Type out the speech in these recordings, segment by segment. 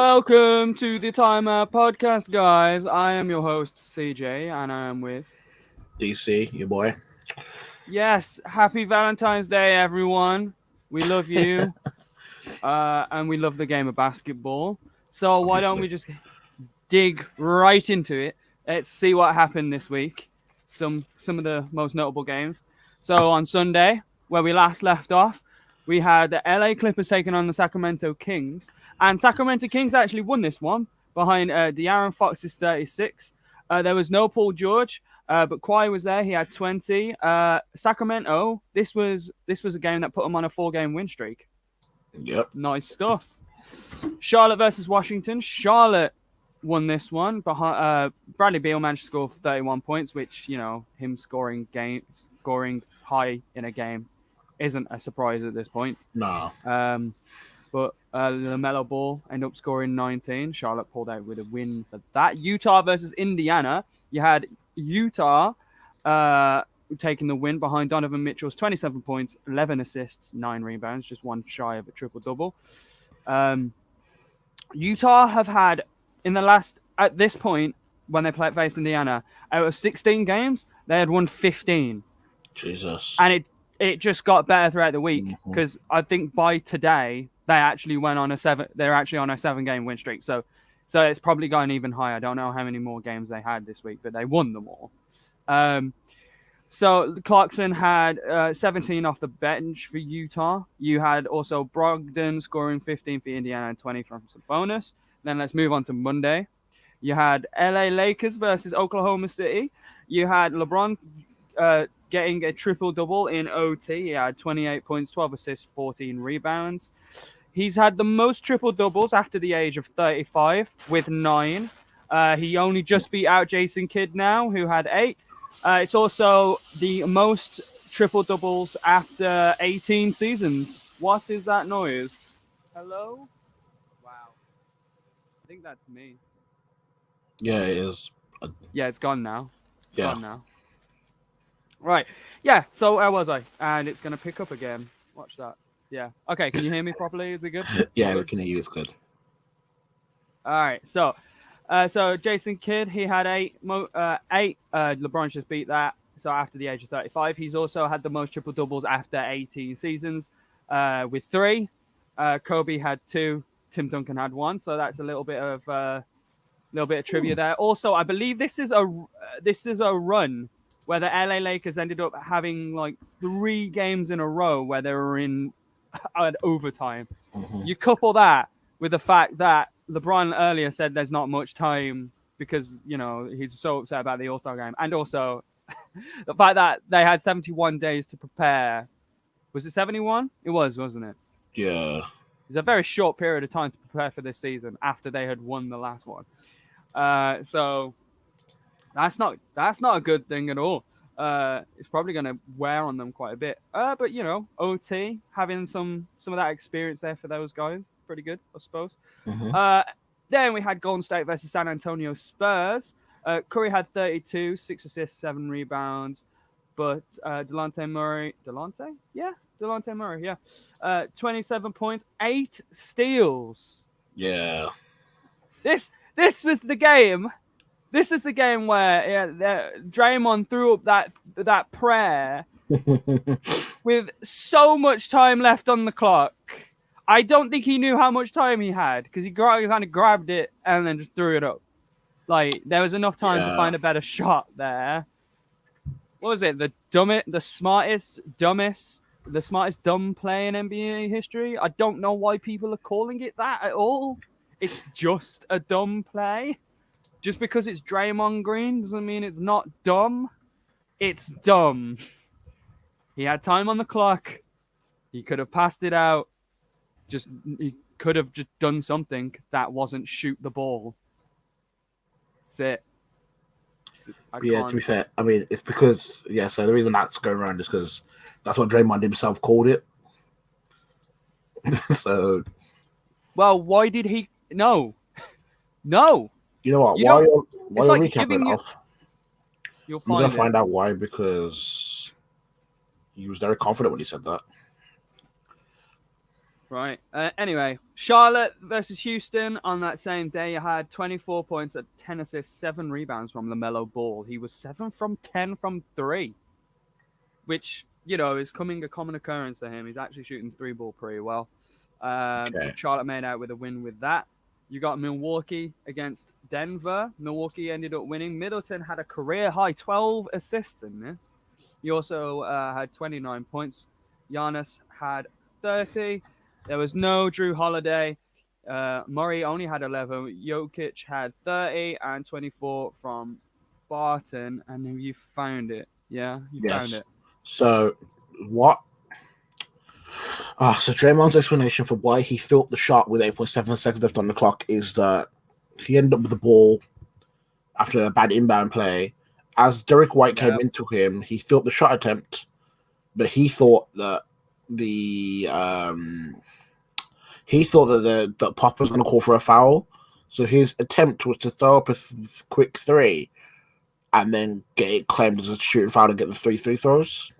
Welcome to the Timeout podcast, guys. I am your host, CJ, and I am with... DC, your boy. Yes, happy Valentine's Day, everyone. We love you, and we love the game of basketball. So why don't we just dig right into it? Let's see what happened this week. Some of the most notable games. So on Sunday, where we last left off, we had the LA Clippers taking on the Sacramento Kings. And Sacramento Kings actually won this one behind De'Aaron Fox's 36. There was no Paul George, but Kawhi was there. He had 20. Sacramento, this was a game that put them on a 4-game win streak. Yep. Nice stuff. Charlotte versus Washington. Charlotte won this one. Bradley Beal managed to score 31 points, which, him scoring high in a game isn't a surprise at this point. No. But LaMelo Ball ended up scoring 19. Charlotte pulled out with a win for that. Utah versus Indiana. You had Utah taking the win behind Donovan Mitchell's 27 points, 11 assists, 9 rebounds, just one shy of a triple-double. Utah have had, at this point, when they faced Indiana, out of 16 games, they had won 15. Jesus. And it just got better throughout the week because I think by today they actually went on they're actually on a 7-game win streak. So it's probably going even higher. I don't know how many more games they had this week, but they won them all. So Clarkson had 17 off the bench for Utah. You had also Brogdon scoring 15 for Indiana and 20 from Sabonis. Then let's move on to Monday. You had LA Lakers versus Oklahoma City. You had LeBron getting a triple-double in OT. He had 28 points, 12 assists, 14 rebounds. He's had the most triple-doubles after the age of 35 with 9. He only just beat out Jason Kidd now, who had 8. It's also the most triple-doubles after 18 seasons. What is that noise? Hello? Wow. I think that's me. Yeah, it is. Yeah, it's gone now. It's gone now. Right. Yeah, so where was I? And it's going to pick up again. Watch that. Yeah. Okay, can you hear me properly? Is it good? Yeah, we can hear you. It's good. All right. So Jason Kidd, he had 8. 8. LeBron just beat that. So after the age of 35, he's also had the most triple doubles after 18 seasons, with 3. Kobe had 2. Tim Duncan had 1. So that's a little bit of trivia there. Also, I believe this is a run where the LA Lakers ended up having like 3 games in a row where they were in overtime. You couple that with the fact that LeBron earlier said there's not much time because, he's so upset about the All-Star game. And also the fact that they had 71 days to prepare. Was it 71? It was, wasn't it? Yeah. It's a very short period of time to prepare for this season after they had won the last one. So that's not a good thing at all. It's probably going to wear on them quite a bit. But OT having some of that experience there for those guys, pretty good, I suppose. Then we had Golden State versus San Antonio Spurs. Curry had 32, 6 assists, 7 rebounds. But Delonte Murray, 27 points, 8 steals. Yeah. This was the game. This is the game where Draymond threw up that prayer with so much time left on the clock. I don't think he knew how much time he had because he kind of grabbed it and then just threw it up. Like, there was enough time to find a better shot there. What was it? The smartest dumb play in NBA history? I don't know why people are calling it that at all. It's just a dumb play. Just because it's Draymond Green doesn't mean it's not dumb. It's dumb. He had time on the clock. He could have passed it out. He could have just done something that wasn't shoot the ball. That's it. To be fair, I mean, it's because, so the reason that's going around is because that's what Draymond himself called it. So. Well, why did he? No. You know what? Why are you recapping off? You're going to find out why, because he was very confident when he said that. Right. Anyway, Charlotte versus Houston on that same day. You had 24 points at 10 assists, 7 rebounds from LaMelo Ball. He was 7 from 10 from 3, which, is coming a common occurrence for him. He's actually shooting 3-ball pretty well. Okay. Charlotte made out with a win with that. You got Milwaukee against Denver. Milwaukee ended up winning. Middleton had a career high 12 assists in this. He also had 29 points. Giannis had 30. There was no Drew Holiday. Murray only had 11. Jokic had 30 and 24 from Barton. And have you found it? Yeah, you found it. So, what? So Draymond's explanation for why he filled the shot with 8.7 seconds left on the clock is that he ended up with the ball after a bad inbound play. As Derrick White came into him, he filled the shot attempt, but he thought that the Pop was going to call for a foul. So his attempt was to throw up a quick three and then get it claimed as a shooting foul and get the 3 free throws.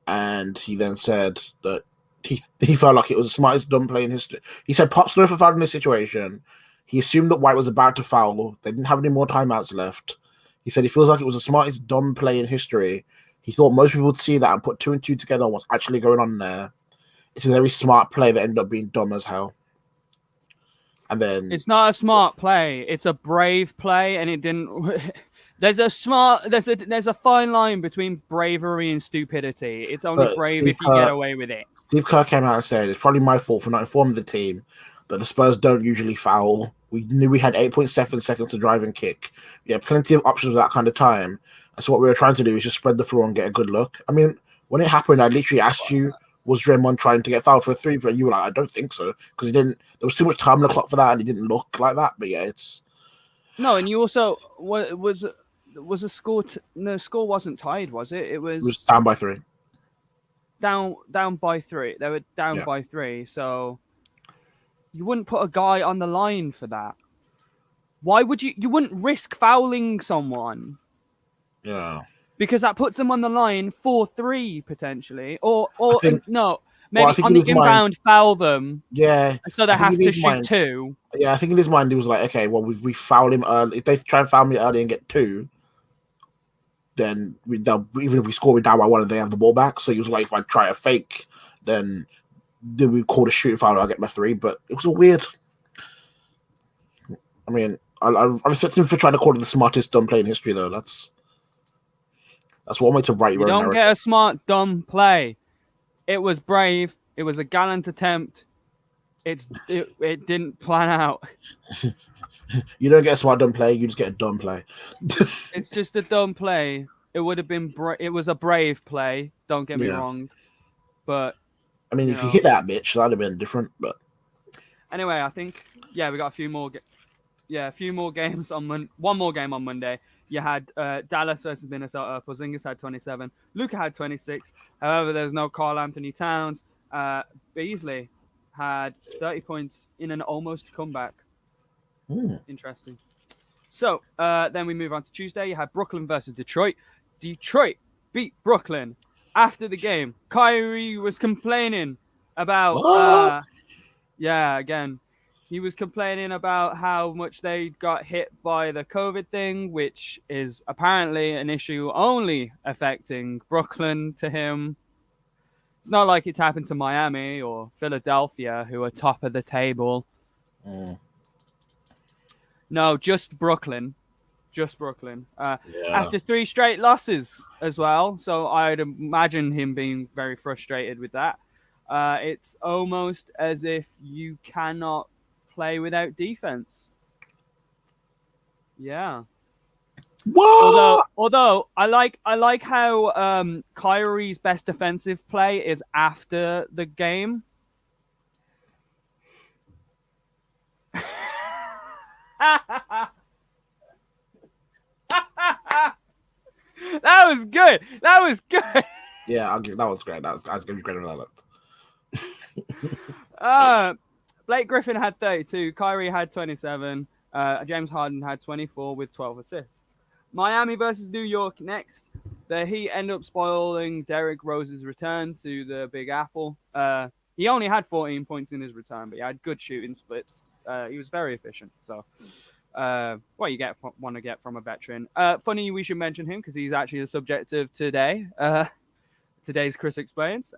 And he then said that he felt like it was the smartest dumb play in history. He said Pop's going for foul in this situation. He assumed that White was about to foul. They didn't have any more timeouts left. He said he feels like it was the smartest dumb play in history. He thought most people would see that and put 2 and 2 together on what's actually going on there. It's a very smart play that ended up being dumb as hell. And then it's not a smart play. It's a brave play, and it didn't. There's a fine line between bravery and stupidity. It's only brave if you get away with it. Steve Kerr came out and said it's probably my fault for not informing the team that the Spurs don't usually foul. We knew we had 8.7 seconds to drive and kick. We had plenty of options at that kind of time. And so what we were trying to do is just spread the floor and get a good look. I mean, when it happened, I literally asked you, was Draymond trying to get fouled for a 3? But you were like, I don't think so. Because he didn't. There was too much time on the clock for that, and he didn't look like that. But yeah, it's... No, and you also... Was a score... No, score wasn't tied, was it? It was down by 3. Down by 3. They were down by 3, so... You wouldn't put a guy on the line for that. Why would you? You wouldn't risk fouling someone. Yeah. Because that puts them on the line for 3 potentially, or maybe on the inbound foul them. Yeah. So they have to shoot 2. Yeah, I think in his mind he was like, okay, well we foul him early. If they try and foul me early and get 2, then even if we score, we down by 1 and they have the ball back. So he was like, if I try a fake, then we call a shooting foul, I'll get my 3. But it was a weird. I mean, I respect him for trying to call it the smartest dumb play in history, though. That's one way to write your own narrative. You don't get a smart dumb play. It was brave. It was a gallant attempt. It didn't plan out. You don't get a smart dumb play. You just get a dumb play. It's just a dumb play. It would have been. It was a brave play. Don't get me wrong, but. I mean, if you hit that bitch, that'd have been different. But anyway, I think we got a few more. A few more games on one more game on Monday. You had Dallas versus Minnesota. Porzingis had 27. Luka had 26. However, there's no Karl Anthony Towns. Beasley had 30 points in an almost comeback. Interesting. So then we move on to Tuesday. You had Brooklyn versus Detroit. Detroit beat Brooklyn. After the game, Kyrie was complaining about... again. He was complaining about how much they got hit by the COVID thing, which is apparently an issue only affecting Brooklyn to him. It's not like it's happened to Miami or Philadelphia, who are top of the table. No, just Brooklyn. Just Brooklyn. After 3 straight losses as well. So I'd imagine him being very frustrated with that. It's almost as if you cannot play without defense. Yeah. What? Although I like how Kyrie's best defensive play is after the game. That was good. That was good. Yeah, that was great. I was giving you credit for that. Blake Griffin had 32. Kyrie had 27. James Harden had 24 with 12 assists. Miami versus New York next. The Heat end up spoiling Derrick Rose's return to the Big Apple. He only had 14 points in his return, but he had good shooting splits. He was very efficient. So, what you want to get from a veteran. Funny we should mention him because he's actually the subject of today's Chris Explains.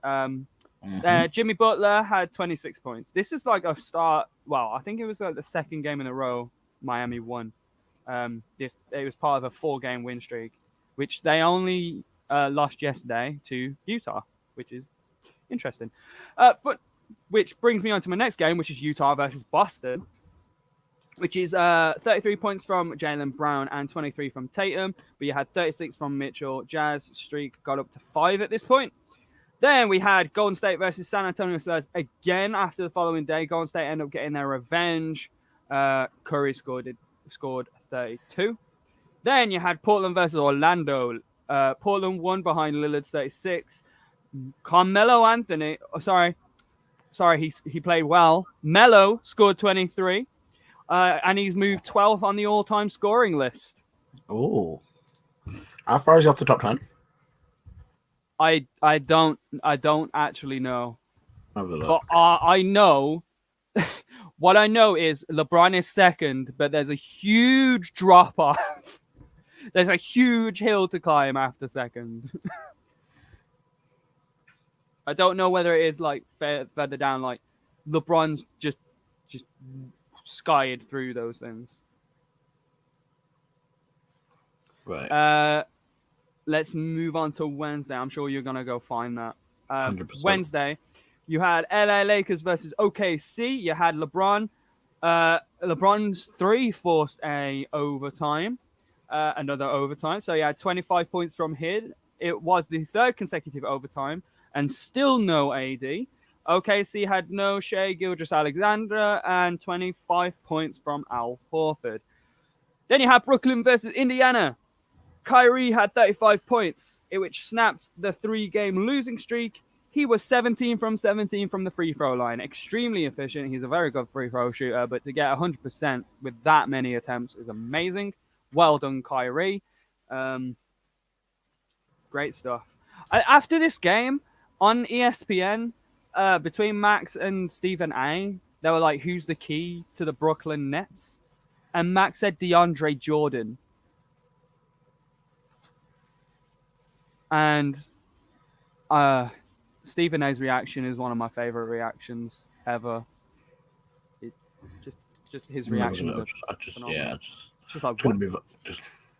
Jimmy Butler had 26 points. This is like a start. Well, I think it was like the second game in a row Miami won. It was part of a 4-game win streak, which they only lost yesterday to Utah, which is interesting. But which brings me on to my next game, which is Utah versus Boston, which is 33 points from Jaylen Brown and 23 from Tatum. But you had 36 from Mitchell. Jazz streak got up to 5 at this point. Then we had Golden State versus San Antonio Spurs again after the following day. Golden State ended up getting their revenge. Curry scored 32. Then you had Portland versus Orlando. Portland won behind Lillard's 36. Carmelo Anthony, he played well. Melo scored 23, and he's moved 12th on the all-time scoring list. Oh, how far is he off the top 10? I don't actually know, but I know. What I know is LeBron is second, but there's a huge drop off. There's a huge hill to climb after second. I don't know whether it is like further down, like LeBron's just skied through those things. Right. Let's move on to Wednesday. I'm sure you're gonna go find that. 100%. Wednesday, you had LA Lakers versus OKC. You had LeBron. LeBron's 3 forced a overtime, another overtime. So he had 25 points from here. It was the 3rd consecutive overtime, and still no AD. OKC had no Shea Gilgeous-Alexander and 25 points from Al Horford. Then you had Brooklyn versus Indiana. Kyrie had 35 points, which snaps the 3-game losing streak. He was 17 from 17 from the free throw line. Extremely efficient. He's a very good free throw shooter, but to get 100% with that many attempts is amazing. Well done, Kyrie. Great stuff. After this game, on ESPN, between Max and Stephen A., they were like, who's the key to the Brooklyn Nets? And Max said DeAndre Jordan. And Stephen A's reaction is one of my favorite reactions ever. Just his reaction. He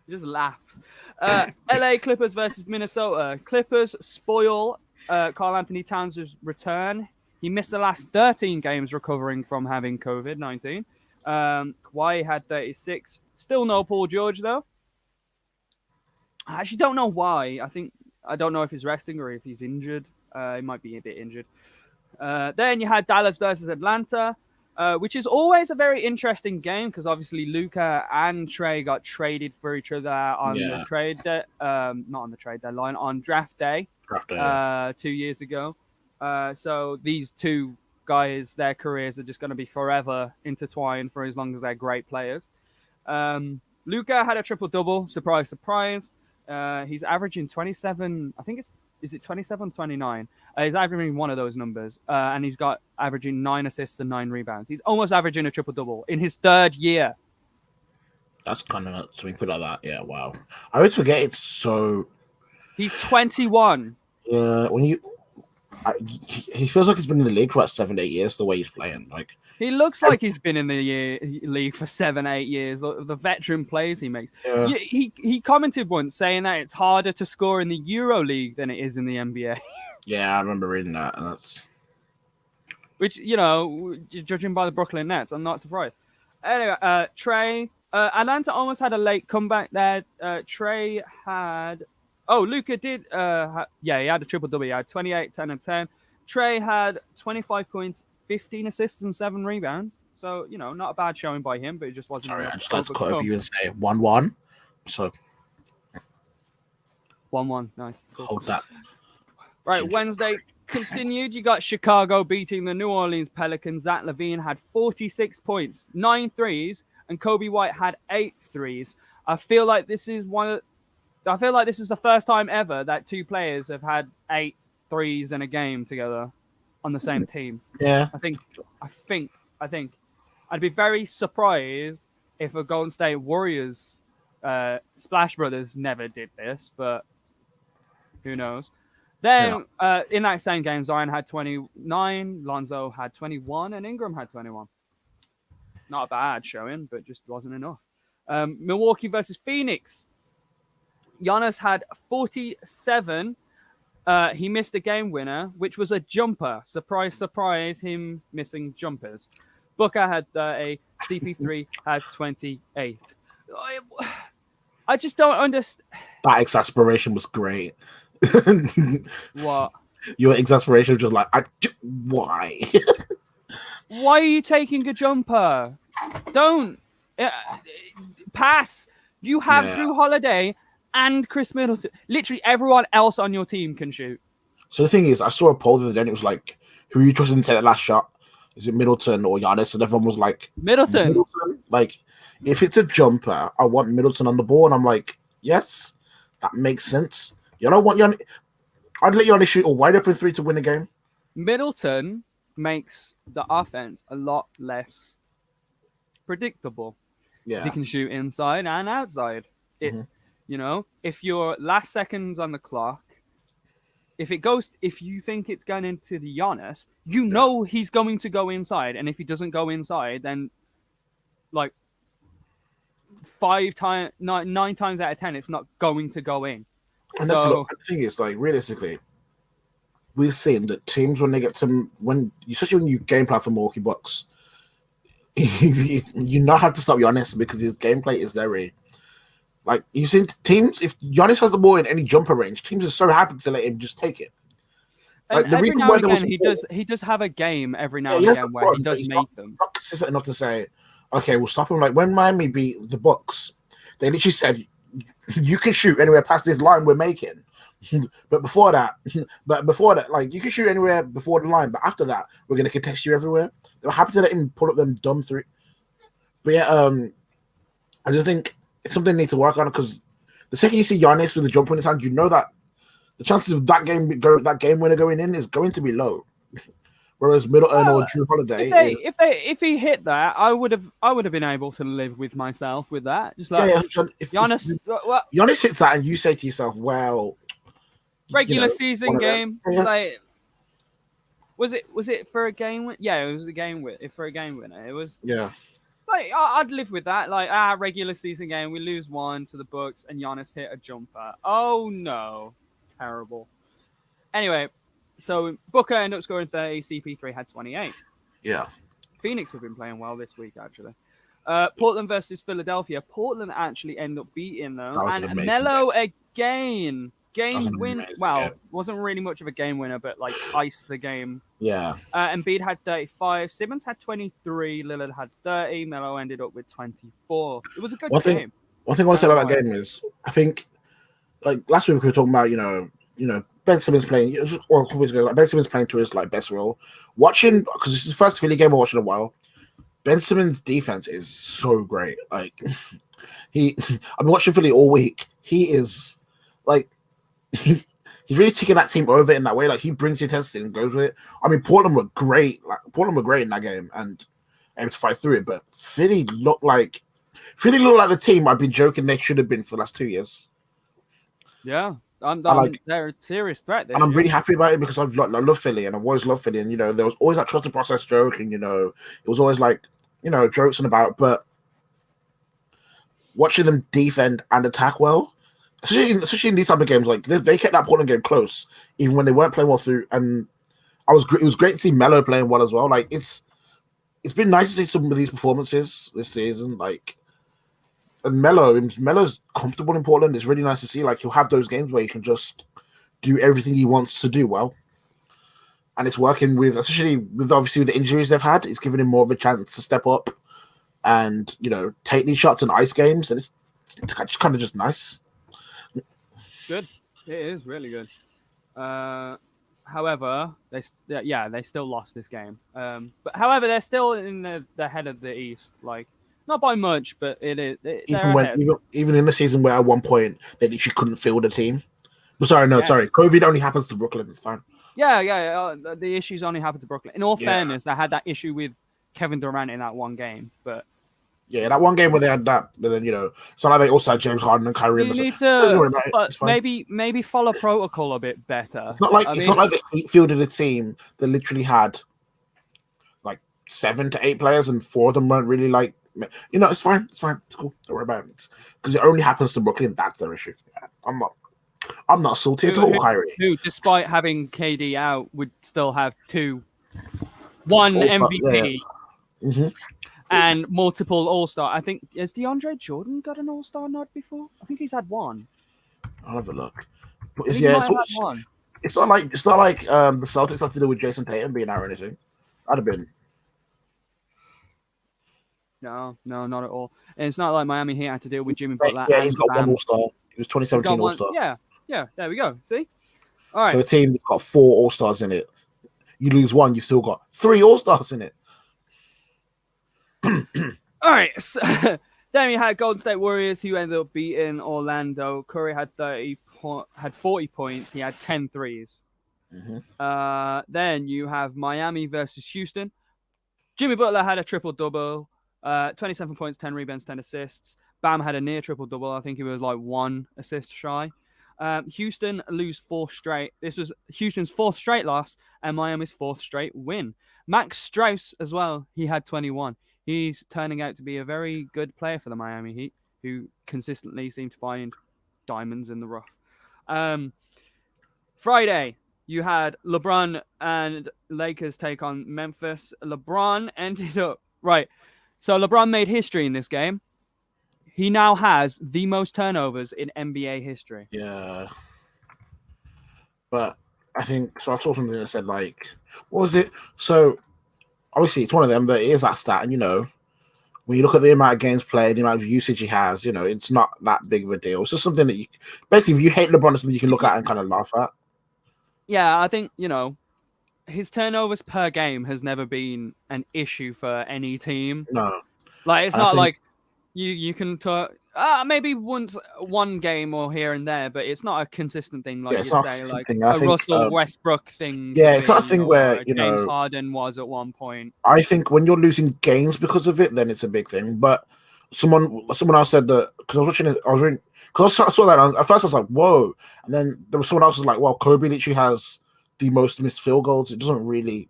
just laughs. LA Clippers versus Minnesota. Clippers spoil Karl Anthony Towns' return. He missed the last 13 games recovering from having COVID-19. Kawhi had 36. Still no Paul George, though. I actually don't know why. I don't know if he's resting or if he's injured. He might be a bit injured. Then you had Dallas versus Atlanta, which is always a very interesting game because obviously Luka and Trey got traded for each other on the trade not on the trade deadline, on draft day. 2 years ago. So these two guys, their careers are just going to be forever intertwined for as long as they're great players. Luka had a triple-double. Surprise, surprise. He's averaging 27. I think is it 27, 29? He's averaging one of those numbers. And he's got averaging 9 assists and 9 rebounds. He's almost averaging a triple-double in his 3rd year. That's kind of nuts when you put it like that. Yeah, wow. I always forget it's so... He's 21. Yeah, he feels like he's been in the league for about 7, 8 years. The way he's playing, like he looks like he's been in the league for 7, 8 years. The veteran plays he makes. Yeah. He commented once saying that it's harder to score in the Euro League than it is in the NBA. Yeah, I remember reading that. And that's... Which, judging by the Brooklyn Nets, I'm not surprised. Anyway, Trey, Atlanta almost had a late comeback there. Trey had. Luka did. He had a triple-double. He had 28, 10, and 10. Trey had 25 points, 15 assists, and 7 rebounds. So, not a bad showing by him, but it just wasn't. Sorry, I just like to cut over you and say 1-1. So 1-1, nice. Cool. Hold that. Right, Wednesday continued. You got Chicago beating the New Orleans Pelicans. Zach LaVine had 46 points, 9 threes, and Kobe White had 8 threes. I feel like this is the first time ever that 2 players have had 8 threes in a game together. on the same team. Yeah. I think I'd be very surprised if a Golden State Warriors Splash Brothers never did this, but who knows? Then in that same game, Zion had 29, Lonzo had 21, and Ingram had 21. Not a bad showing, but just wasn't enough. Milwaukee versus Phoenix. Giannis had 47. He missed a game winner, which was a jumper. Surprise, surprise, him missing jumpers. Booker had 30. CP3 had 28. I just don't understand. That exasperation was great. What? Your exasperation was just like, why? Why are you taking a jumper? Don't. Pass. You have Drew Holiday and Chris Middleton. Literally everyone else on your team can shoot. So the thing is, I saw a poll the other day and it was like, who are you trusting to take the last shot? Is it Middleton or Giannis? And everyone was like, Middleton. Like, if it's a jumper, I want Middleton on the ball. And I'm like, yes, that makes sense. You don't want Giannis. I'd let Giannis shoot a wide open three to win a game. Middleton makes the offense a lot less predictable. Yeah. He can shoot inside and outside. You know, if you're last seconds on the clock, if you think it's going into the Giannis, you know he's going to go inside. And if he doesn't go inside, then like 9 times out of 10, it's not going to go in. And that's the thing is, like, realistically, we've seen that teams when they get to especially when you game plan for Milwaukee Bucks, you not have to stop Giannis because his gameplay is very like you've seen teams. If Giannis has the ball in any jumper range, teams are so happy to let him just take it. Like, every now and again, he does have a game every now and again where he does make them. Not consistent enough to say, okay, we'll stop him. Like when Miami beat the Bucks, they literally said, "You can shoot anywhere past this line we're making." But before that, like you can shoot anywhere before the line, but after that, we're gonna contest you everywhere. They were happy to let him pull up them dumb three. But yeah, I just think it's something they need to work on because the second you see Giannis with the jumper in his hand, you know that the chances of that game winner going in is going to be low. Whereas Middleton or Drew Holiday, if he hit that, I would have been able to live with myself with that. Just like if Giannis hits that, and you say to yourself, "Well." Regular season game, like was it for a game win? Yeah, it was a game win. For a game winner, it was. Yeah, like I'd live with that. Like regular season game, we lose 1 to the Bucks, and Giannis hit a jumper. Oh no, terrible. Anyway, so Booker ended up scoring 30. CP3 had 28. Yeah, Phoenix have been playing well this week actually. Portland versus Philadelphia. Portland actually ended up beating them, and Melo again. Game win. Well, wasn't really much of a game winner, but like iced the game. Yeah. Embiid had 35. Simmons had 23. Lillard had 30. Melo ended up with 24. It was a good game. One thing I want to say about that game is, I think, like last week we were talking about, you know, Ben Simmons playing, or a couple weeks ago, like Ben Simmons playing to his like best role. Watching because this is the first Philly game I'm watching in a while. Ben Simmons' defense is so great. Like I've been watching Philly all week. He is like. He's really taking that team over in that way. Like he brings intensity and goes with it. I mean, Portland were great. Like Portland were great in that game and able to fight through it. But Philly looked like the team I've been joking they should have been for the last 2 years. Yeah, they're a serious threat. And I'm really happy about it because I love Philly and I've always loved Philly. And you know, there was always that trust the process joke, and you know, it was always like jokes and about. But watching them defend and attack well. Especially in these type of games, like they kept that Portland game close, even when they weren't playing well through. And it was great to see Melo playing well as well. Like it's been nice to see some of these performances this season. Like, and Melo's comfortable in Portland. It's really nice to see. Like he'll have those games where he can just do everything he wants to do well, and it's working especially with the injuries they've had. It's giving him more of a chance to step up and take these shots in ice games, and it's kind of just nice. Good. It is really good. However, they still lost this game. But however, they're still in the head of the East. Like not by much, but it is. Even in the season where at one point they literally couldn't field a team. Sorry. COVID only happens to Brooklyn. It's fine. Yeah. The issues only happened to Brooklyn. In all Yeah. fairness, I had that issue with Kevin Durant in that one game, but Yeah, that one game where they had that, but then it's not like they also had James Harden and Kyrie. you need Don't worry to, about it. but It's fine. maybe follow protocol a bit better. It's not like they fielded a team that literally had like 7 to 8 players, and 4 of them weren't really like. It's fine. It's fine. It's cool. Don't worry about it. Because it only happens to Brooklyn. That's their issue. Yeah, I'm not salty at all, Kyrie. Who, despite having KD out, would still have one MVP and multiple All-Star. I think, has DeAndre Jordan got an All-Star nod before? I think he's had one. I'll have a look. It's not like the Celtics have to do with Jason Tatum being out or anything. That'd have been. No, not at all. And it's not like Miami Heat had to deal with Jimmy Butler. Yeah, he's got one All-Star. He was 2017 All-Star. Yeah. There we go. See, all right. So a team that's got 4 All-Stars in it. You lose one, you've still got 3 All-Stars in it. All right. So, then we had Golden State Warriors, who ended up beating Orlando. Curry had 40 points. He had 10 threes. Then you have Miami versus Houston. Jimmy Butler had a triple-double, 27 points, 10 rebounds, 10 assists. Bam had a near triple-double. I think he was like 1 assist shy. Houston lose 4 straight. This was Houston's 4th straight loss and Miami's 4th straight win. Max Strus as well. He had 21. He's turning out to be a very good player for the Miami Heat, who consistently seem to find diamonds in the rough. Friday, you had LeBron and Lakers take on Memphis. LeBron ended up... Right. So LeBron made history in this game. He now has the most turnovers in NBA history. Yeah. But I think... So I saw something that said, like... What was it? So, obviously, it's one of them that is that stat. And, when you look at the amount of games played, the amount of usage he has, it's not that big of a deal. It's just something that you... Basically, if you hate LeBron, it's something you can look at and kind of laugh at. Yeah, I think, his turnovers per game has never been an issue for any team. No. Like, it's not like you can talk... maybe one game or here and there, but it's not a consistent thing, like you say, like a Russell Westbrook thing. Yeah, it's not a thing where, James Harden was at one point. I think when you're losing games because of it, then it's a big thing. But someone else said that, because I was watching it, because I saw that, at first I was like, whoa. And then there was someone else who was like, well, Kobe literally has the most missed field goals. It doesn't really...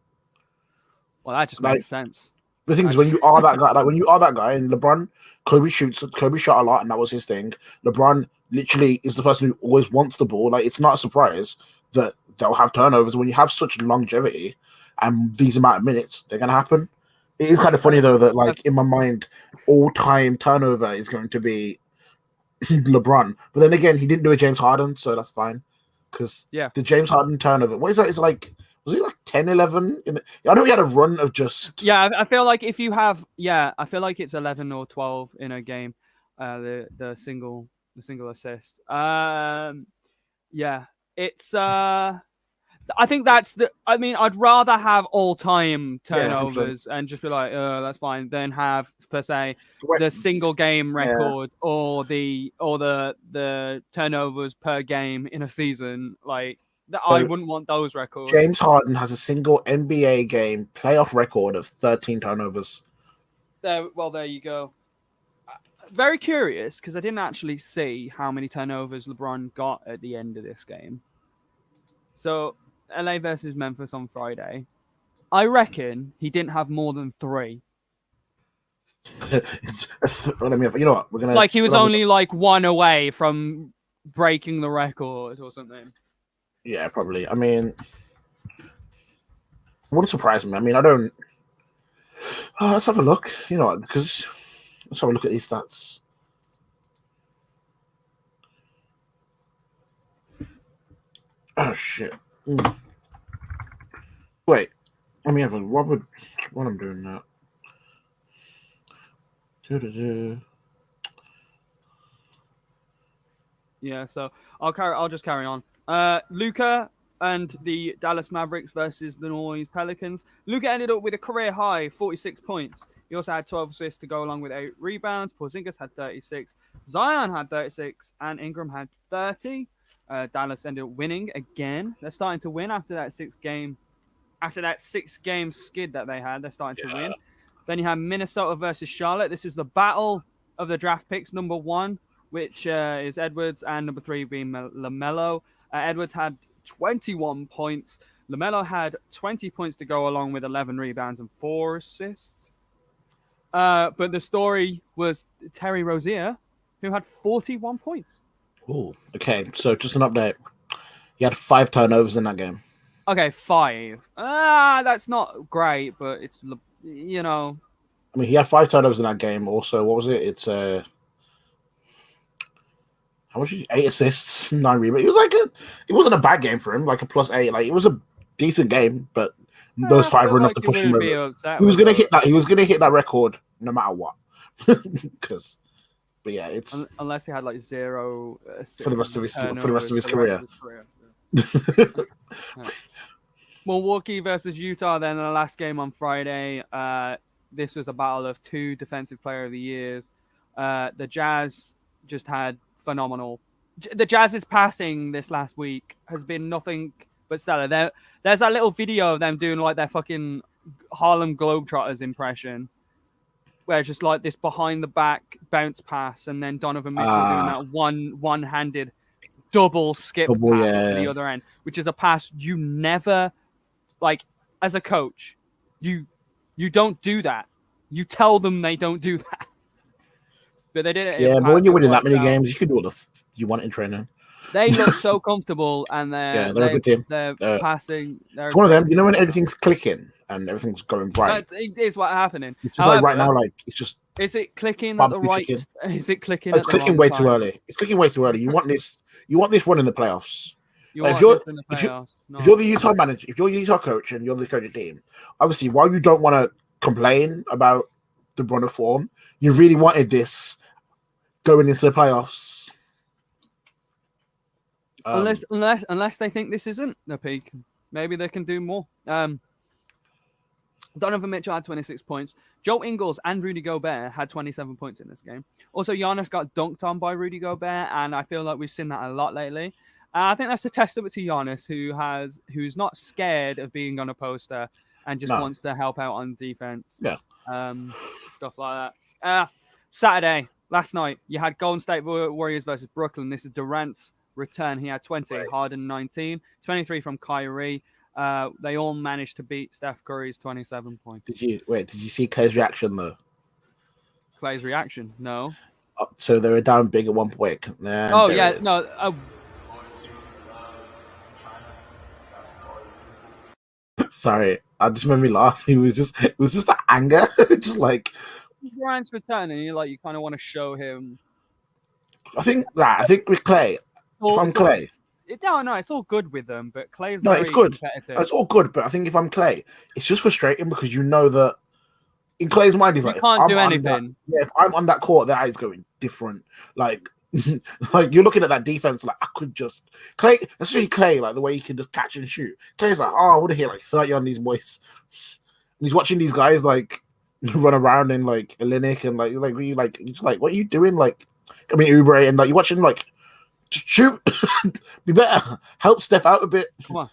Well, that just makes sense. The thing is, when you are that guy, like when you are that guy, and LeBron, Kobe shot a lot, and that was his thing. LeBron literally is the person who always wants the ball. Like, it's not a surprise that they'll have turnovers. When you have such longevity and these amount of minutes, they're gonna happen. It is kind of funny though that, like, in my mind, all-time turnover is going to be LeBron. But then again, he didn't do a James Harden, so that's fine. Because the James Harden turnover, what is that? It's like, was it like 10, 11? I know he had a run of just... Yeah, I feel like if you have... Yeah, I feel like it's 11 or 12 in a game, the single assist. Yeah, it's... I think that's the... I mean, I'd rather have all-time turnovers and just be like, that's fine, than have, per se, the single game record or the turnovers per game in a season. Like, I wouldn't want those records. James Harden has a single NBA game playoff record of 13 turnovers. There you go. Very curious, because I didn't actually see how many turnovers LeBron got at the end of this game. So, LA versus Memphis on Friday. I reckon he didn't have more than 3. I mean, you know what? We're gonna... Like, he was only like 1 away from breaking the record or something. Yeah, probably. I mean, it wouldn't surprise me. I mean, I don't... let's have a look. You know what? Because let's have a look at these stats. Oh, shit. Wait. Let me have a... What I'm doing now. Yeah, so I'll just carry on. Luka and the Dallas Mavericks versus the New Orleans Pelicans. Luka ended up with a career high 46 points. He also had 12 assists to go along with 8 rebounds. Porzingis had 36. Zion had 36, and Ingram had 30. Dallas ended up winning again. They're starting to win after that 6-game skid that they had. They're starting to win. Then you have Minnesota versus Charlotte. This was the battle of the draft picks. Number 1, which is Edwards, and number 3 being LaMelo. Edwards had 21 points. LaMelo had 20 points to go along with 11 rebounds and 4 assists. But the story was Terry Rozier, who had 41 points. Oh, okay. So just an update. He had 5 turnovers in that game. Okay, 5. That's not great, but it's, you know. I mean, he had 5 turnovers in that game. Also, what was it? It's how much? 8 assists, 9 rebounds. It wasn't a bad game for him. Like a +8. Like it was a decent game, but those 5 were enough to push him over. He was gonna hit that. He was gonna hit that record no matter what. But yeah, it's unless he had like 0 for the rest of his career. Yeah. Milwaukee versus Utah. Then the last game on Friday. This was a battle of 2 defensive player of the years. The Jazz just had phenomenal. The Jazz's passing this last week has been nothing but stellar. There's that little video of them doing like their fucking Harlem Globetrotters impression, where it's just like this behind the back bounce pass, and then Donovan Mitchell doing that one-handed double skip pass to the other end, which is a pass you never, like, as a coach, you don't do that. You tell them they don't do that. But they did it. Yeah, but when you're winning that many games, you can do what you want in training. They look so comfortable, and they're a good team. They're passing. It's one of them. You know when everything's clicking and everything's going right. It is what's happening. It's just like right now, like it's just. Is it clicking at the right? Is it clicking? It's clicking way too early. It's clicking way too early. You want this. You want this run in the playoffs. If you're the Utah manager, if you're the Utah coach and you're the coach of the team, obviously, while you don't want to complain about the run of form, you really wanted this going into the playoffs. Unless they think this isn't the peak, maybe they can do more. Donovan Mitchell had 26 points. Joe Ingles and Rudy Gobert had 27 points in this game. Also, Giannis got dunked on by Rudy Gobert, and I feel like we've seen that a lot lately. I think that's a testament to Giannis, who's not scared of being on a poster and just wants to help out on defense. Yeah. Stuff like that. Saturday, last night, you had Golden State Warriors versus Brooklyn. This is Durant's return. He had 20, Harden 19, 23 from Kyrie. They all managed to beat Steph Curry's 27 points. Did you see Clay's reaction though? Clay's reaction? No. So they were down big at one point. Sorry, I just made me laugh. It was just the anger, just like Durant's return, and you kind of want to show him. I think with Clay, if I'm Clay. No, it's all good with them, but Clay's it's good. It's all good, but I think if I'm Clay, it's just frustrating because you know that in Clay's mind, he's like, can't do anything. If I'm on that court, that is going different. Like, like you're looking at that defense, like I could just Clay, especially Clay, like the way he can just catch and shoot. Clay's like, I would have hit like 30 on these boys. And he's watching these guys like run around in like Olenek and like what are you doing? Like, I mean Oubre, and like you're watching like just shoot, be better, help Steph out a bit. Come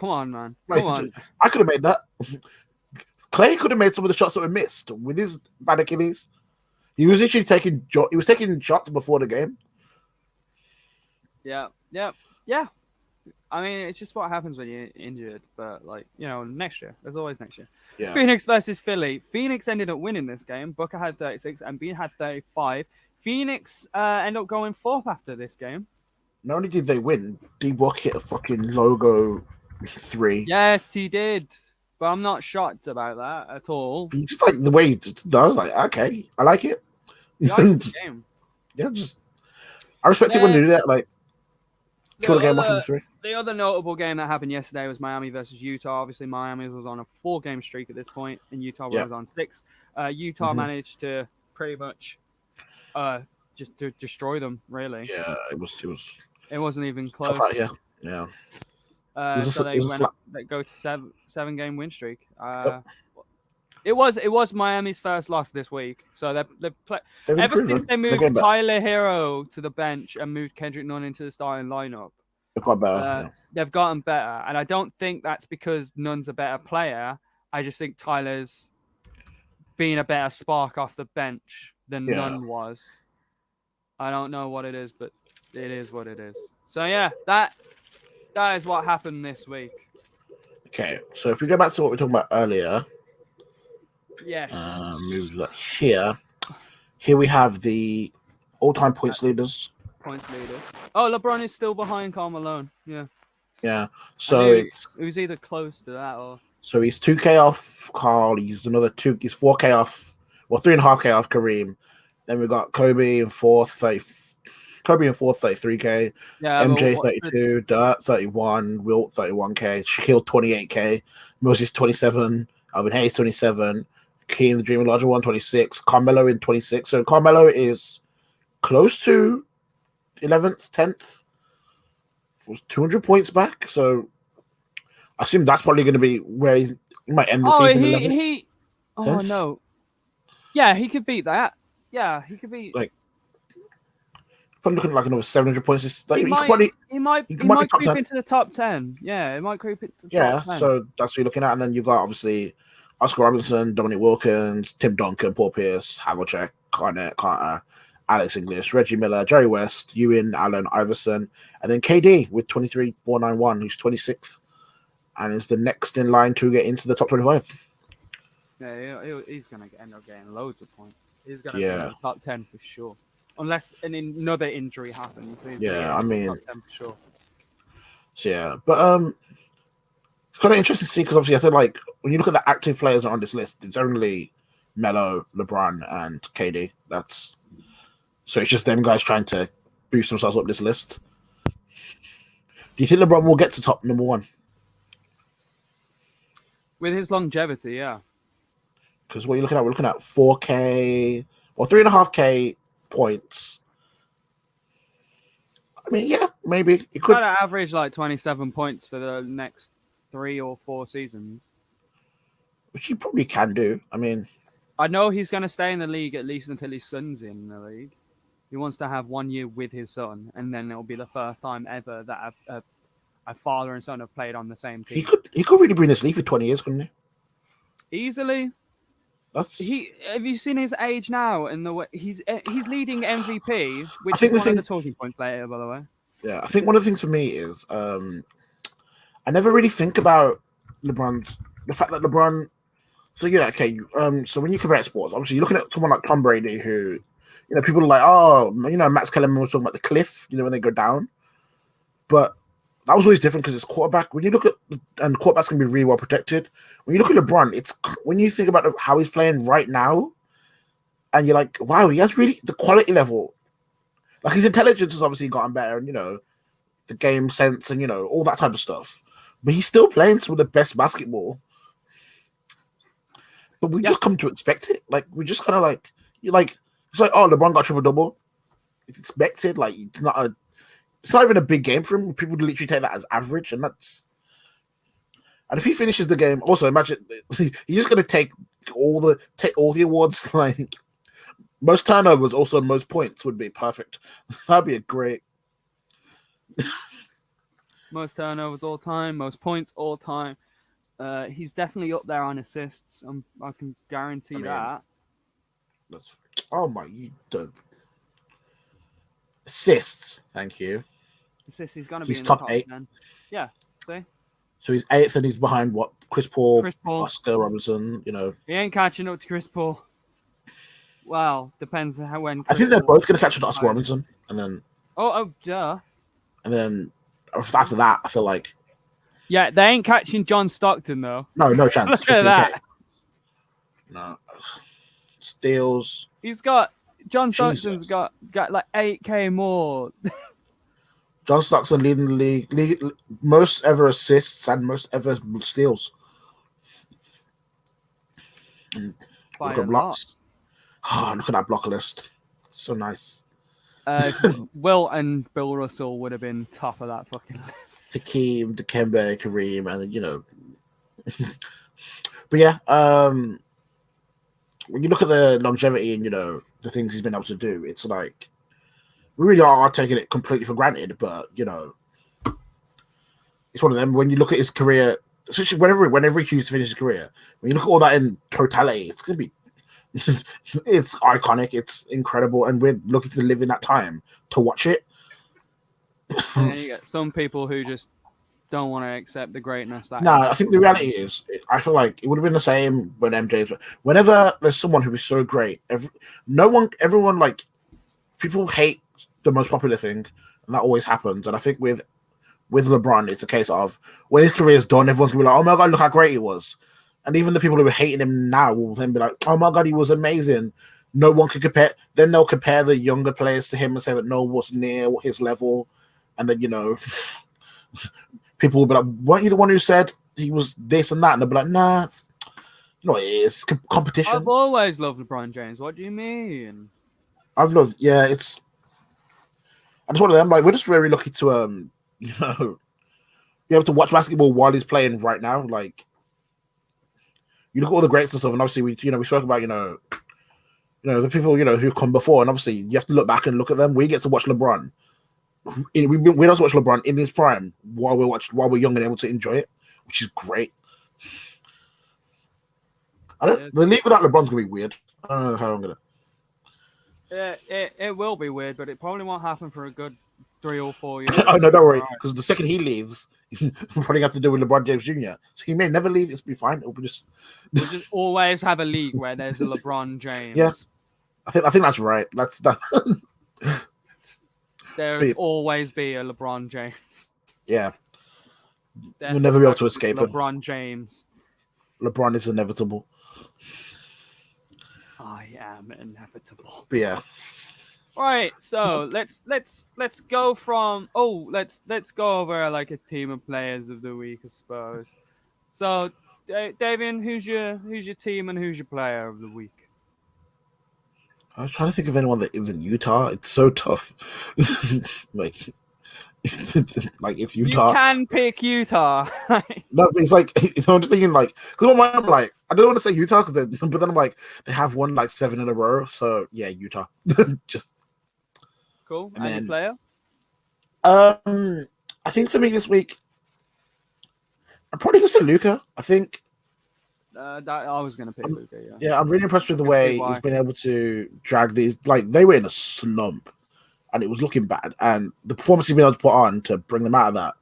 on, man. Like, come on. I could have made that. Clay could have made some of the shots that were missed with his bad Achilles. He was literally taking shots before the game. Yeah. I mean, it's just what happens when you're injured. But next year, there's always next year. Yeah. Phoenix versus Philly. Phoenix ended up winning this game. Booker had 36, and Embiid had 35. Phoenix ended up going fourth after this game. Not only did they win, D-Book hit a fucking logo 3. Yes, he did. But I'm not shocked about that at all. Just like the way he does, like, okay, I like it. The game. Yeah, I respect it when they do that. Like, kill the game off in 3. The other notable game that happened yesterday was Miami versus Utah. Obviously, Miami was on a 4-game streak at this point, and Utah was on 6. Utah managed to pretty much just to destroy them. Really. Yeah, it was. It wasn't even close. Yeah. So they go to 7-game win streak. It was Miami's first loss this week. So ever since they moved Tyler Hero to the bench and moved Kendrick Nunn into the starting lineup, They've got better. They've gotten better, and I don't think that's because Nunn's a better player. I just think Tyler's been a better spark off the bench than Nunn was. I don't know what it is, but it is what it is. So yeah, that is what happened this week. Okay, so if we go back to what we were talking about earlier, yes, move here. Here we have the all-time points leaders. Points leader. Oh, LeBron is still behind Karl Malone. Yeah. Yeah. So it was either close to that or. So he's 2K off Carl. He's another 2. He's 4K off. Well, 3.5K off Kareem. Then we got Kobe in fourth, 33K. Yeah, MJ 32, Dirt 31, Wilt 31K, Shaquille 28K, Moses 27, Alvin Hayes 27, Keem the Dream Larger 126, Carmelo in 26. So Carmelo is close to 11th, 10th. Was 200 points back. So I assume that's probably going to be where he might end the season. Oh no, yeah, he could beat that. Yeah, he could beat probably looking like another 700 points. He might creep into the top 10. Yeah, it might creep into the top 10. So that's what you're looking at, and then you've got obviously Oscar Robertson, Dominic Wilkins, Tim Duncan, Paul Pierce, Havlicek, Carter, Alex English, Reggie Miller, Jerry West, Ewan, Allen, Iverson, and then KD with 23,491, who's 26th. And is the next in line to get into the top 25. Yeah, he's going to end up getting loads of points. He's going to be in the top 10 for sure. Unless another injury happens. So I mean... top 10 for sure. So, yeah. But it's kind of interesting to see because obviously I feel like when you look at the active players on this list, it's only Melo, LeBron, and KD. So it's just them guys trying to boost themselves up this list. Do you think LeBron will get to top number 1? With his longevity, yeah. Because what are you looking at? We're looking at 4K or 3.5K points. I mean, yeah, maybe it could average like 27 points for the next 3 or 4 seasons, which he probably can do. I mean, I know he's going to stay in the league at least until his son's in the league. He wants to have 1 year with his son, and then it'll be the first time ever that a father and son have played on the same team. He could really be in this league for 20 years, couldn't he? Easily. Have you seen his age now and the way he's leading MVP, which is one of the talking points later, by the way. Yeah, I think one of the things for me is I never really think about the fact that LeBron. So yeah, okay. So when you compare sports, obviously you're looking at someone like Tom Brady, who, people are like, oh, Max Kellerman was talking about the cliff, when they go down, but that was always different because it's quarterback. When you look at and quarterbacks can be really well protected. When you look at LeBron, it's when you think about how he's playing right now, and you're like, wow, he has really the quality level. Like his intelligence has obviously gotten better, and the game sense and all that type of stuff. But he's still playing some of the best basketball. But we just come to expect it. Like we just kind of like it's like, oh, LeBron got triple double. It's expected. Like it's not even a big game for him. People literally take that as average, and if he finishes the game, also imagine he's just gonna take all the awards. Like most turnovers, also most points would be perfect. That'd be a great. Most turnovers all time, most points all time. He's definitely up there on assists. I can guarantee that. Assists. Thank you. He's going to be in top the top 8. 10. Yeah, see? So he's 8th and he's behind what? Chris Paul, Oscar Robertson, He ain't catching up to Chris Paul. Well, depends on when. I think they're both going to catch up to Oscar Robertson. And then. Oh, duh. And then after that, I feel like. Yeah, they ain't catching John Stockton, though. No chance. Look at that. No. Steals. John Stockton's got like 8K more. John Stockton leading the league most ever assists and most ever steals. And look at blocks. Oh, look at that block list. So nice. Will and Bill Russell would have been top of that fucking list. Hakeem, Dikembe, Kareem, and But yeah, when you look at the longevity and the things he's been able to do, it's like we really are taking it completely for granted. But it's one of them. When you look at his career, especially whenever he chooses to finish his career, when you look at all that in totality, it's gonna be it's iconic. It's incredible, and we're looking to live in that time to watch it. And then you get some people who just don't want to accept the greatness that No, is. I think the reality is, I feel like it would have been the same when MJ's. Whenever there's someone who is so great, everyone like people hate the most popular thing, and that always happens. And I think with LeBron, it's a case of when his career is done, everyone's gonna be like, "Oh my god, look how great he was," and even the people who are hating him now will then be like, "Oh my god, he was amazing." No one can compare. Then they'll compare the younger players to him and say that no one was near his level, and then people will be like, "Weren't you the one who said he was this and that?" And they'll be like, "Nah, it's competition." I've always loved LeBron James. What do you mean? I've loved, yeah, it's. I just one of them. Like we're just very lucky to be able to watch basketball while he's playing right now. Like you look at all the greats and stuff, and obviously we spoke about the people who come before, and obviously you have to look back and look at them. We get to watch LeBron. We don't watch LeBron in his prime while we're young and able to enjoy it, which is great. The league without LeBron's gonna be weird. I don't know how I'm gonna. It will be weird, but it probably won't happen for a good 3 or 4 years. Oh no, don't worry, because the second he leaves, we'll probably have to do with LeBron James Jr. So he may never leave. It's be fine. We'll just always have a league where there's a LeBron James. Yeah, I think that's right. That's that. There'll always be a LeBron James. Yeah, you'll never be able to escape LeBron James. LeBron is inevitable. I am inevitable. But yeah. Right, so let's go from let's go over like a team of players of the week, I suppose. So, Davian, who's your team and who's your player of the week? I was trying to think of anyone that isn't Utah. It's so tough. It's Utah. You can pick Utah. No, it's like I'm just thinking like because I'm like I don't want to say Utah but then I'm like they have won like 7 in a row, so yeah, Utah. Just cool. And then player. I think for me this week, I'm probably gonna say Luka. I think. I was gonna pick Luka. Yeah. Yeah, I'm really impressed with the way he's been able to drag these. Like they were in a slump, and it was looking bad. And the performance he's been able to put on to bring them out of that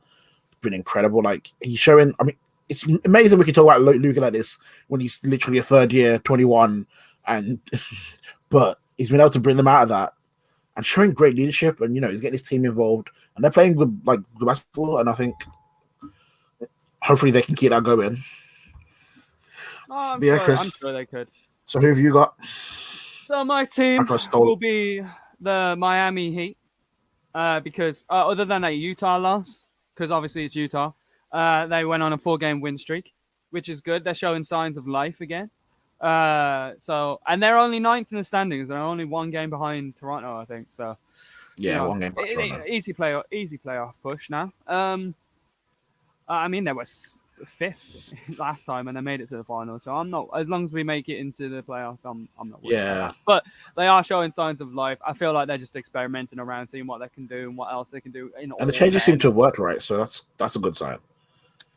has been incredible. Like he's showing. I mean, it's amazing we can talk about Luka like this when he's literally a third year, 21, and but he's been able to bring them out of that and showing great leadership. And he's getting his team involved, and they're playing good basketball. And I think hopefully they can keep that going. Oh, I'm sure they could. So who have you got? So my team will be the Miami Heat, because other than that Utah loss, because obviously it's Utah, they went on a 4-game win streak, which is good. They're showing signs of life again. And they're only 9th in the standings. They're only 1 game behind Toronto, I think. So yeah, 1 game behind Toronto. Easy playoff push now. I mean, there was 5th last time and they made it to the finals, so I'm not, as long as we make it into the playoffs, I'm not worried about that. But they are showing signs of life. I feel like they're just experimenting around, seeing what they can do and what else they can do. And the changes seem to have worked, right? So that's a good sign.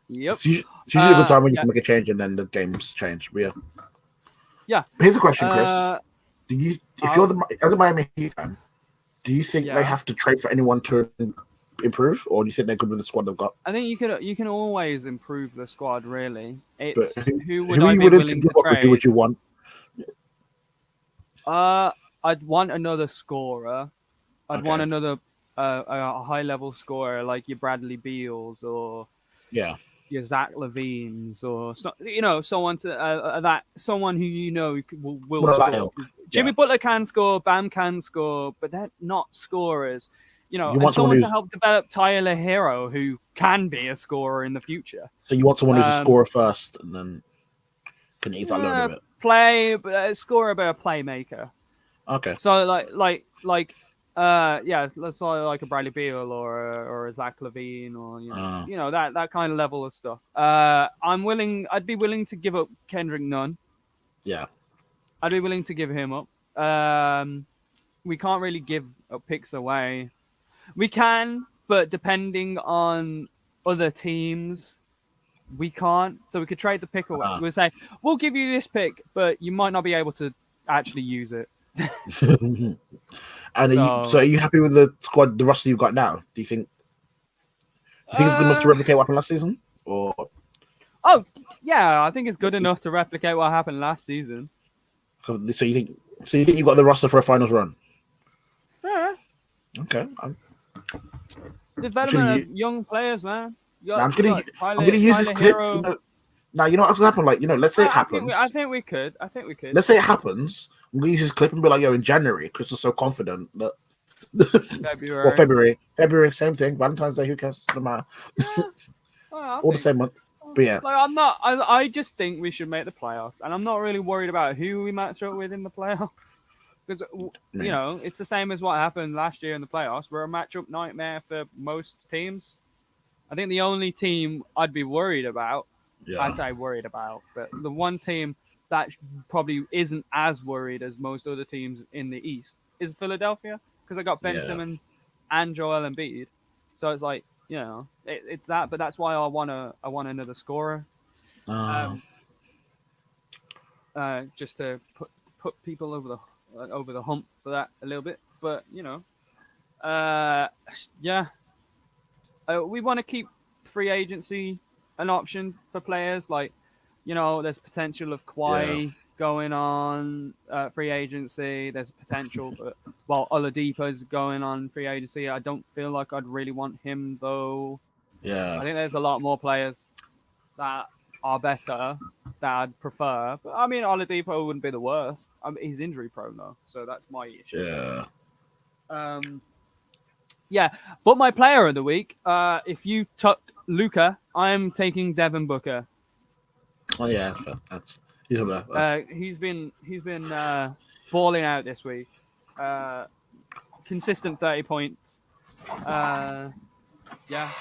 Yep. It's usually a good sign when you can make a change and then the games change. But yeah. Here's a question, Chris. If you're as a Miami Heat fan, do you think they have to trade for anyone to improve, or do you think they're good with the squad they've got? I think you can always improve the squad. Really, it's who are you willing to give up? Who would you want? I'd want another scorer. I'd want another a high level scorer like your Bradley Beals or your Zach LaVines or someone to someone who will score. Jimmy Butler can score, Bam can score, but they're not scorers. You want someone to help develop Tyler Hero, who can be a scorer in the future. So you want someone who's a scorer first, and then can ease that load a bit. Scorer, but a playmaker. Okay. So let's say like a Bradley Beal or a Zach LaVine or that kind of level of stuff. I'd be willing to give up Kendrick Nunn. Yeah. I'd be willing to give him up. We can't really give picks away. We can, but depending on other teams we can't. So we could trade the pick away. We'll say, we'll give you this pick, but you might not be able to actually use it. And so are you happy with the squad, the roster you've got now? Do you think it's good enough to replicate what happened last season? Or yeah, I think it's good enough to replicate what happened last season. So you think you've got the roster for a finals run? Yeah. Okay. Development of young players, man. I'm gonna use this clip. Now you know what's gonna happen. Like, let's say it happens. I think we could. Let's say it happens. I'm gonna use this clip and be like, "Yo, in January, Chris was so confident that." February. February, same thing. Valentine's Day, who cares? No matter. All the same month. But yeah, I just think we should make the playoffs, and I'm not really worried about who we match up with in the playoffs, because it's the same as what happened last year in the playoffs. We're a matchup nightmare for most teams. I think the only team I'd be worried about, I say worried about, but the one team that probably isn't as worried as most other teams in the East is Philadelphia, because they got Ben Simmons and Joel Embiid. So it's like, it's that, but that's why I want another scorer, just to put people over the hump for that a little bit. But we want to keep free agency an option for players. Like, there's potential of Kawhi going on free agency. There's potential, but Oladipo's going on free agency. I don't feel like I'd really want him, though. Yeah. I think there's a lot more players that are better that I'd prefer. But I mean, Oladipo wouldn't be the worst. He's injury prone though, so that's my issue. Yeah. But my player of the week, if you took Luka, I'm taking Devin Booker. Oh yeah, he's up there. He's been balling out this week. Consistent 30 points.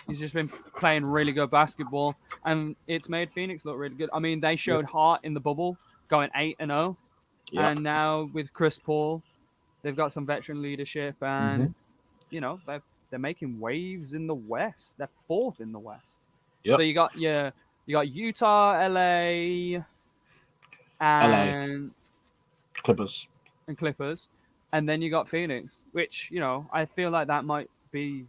He's just been playing really good basketball, and it's made Phoenix look really good. I mean, they showed heart in the bubble, going 8-0, and now with Chris Paul, they've got some veteran leadership, and they're making waves in the West. They're fourth in the West. Yep. So you got Utah, LA, and Clippers, and then you got Phoenix, which I feel like that might be.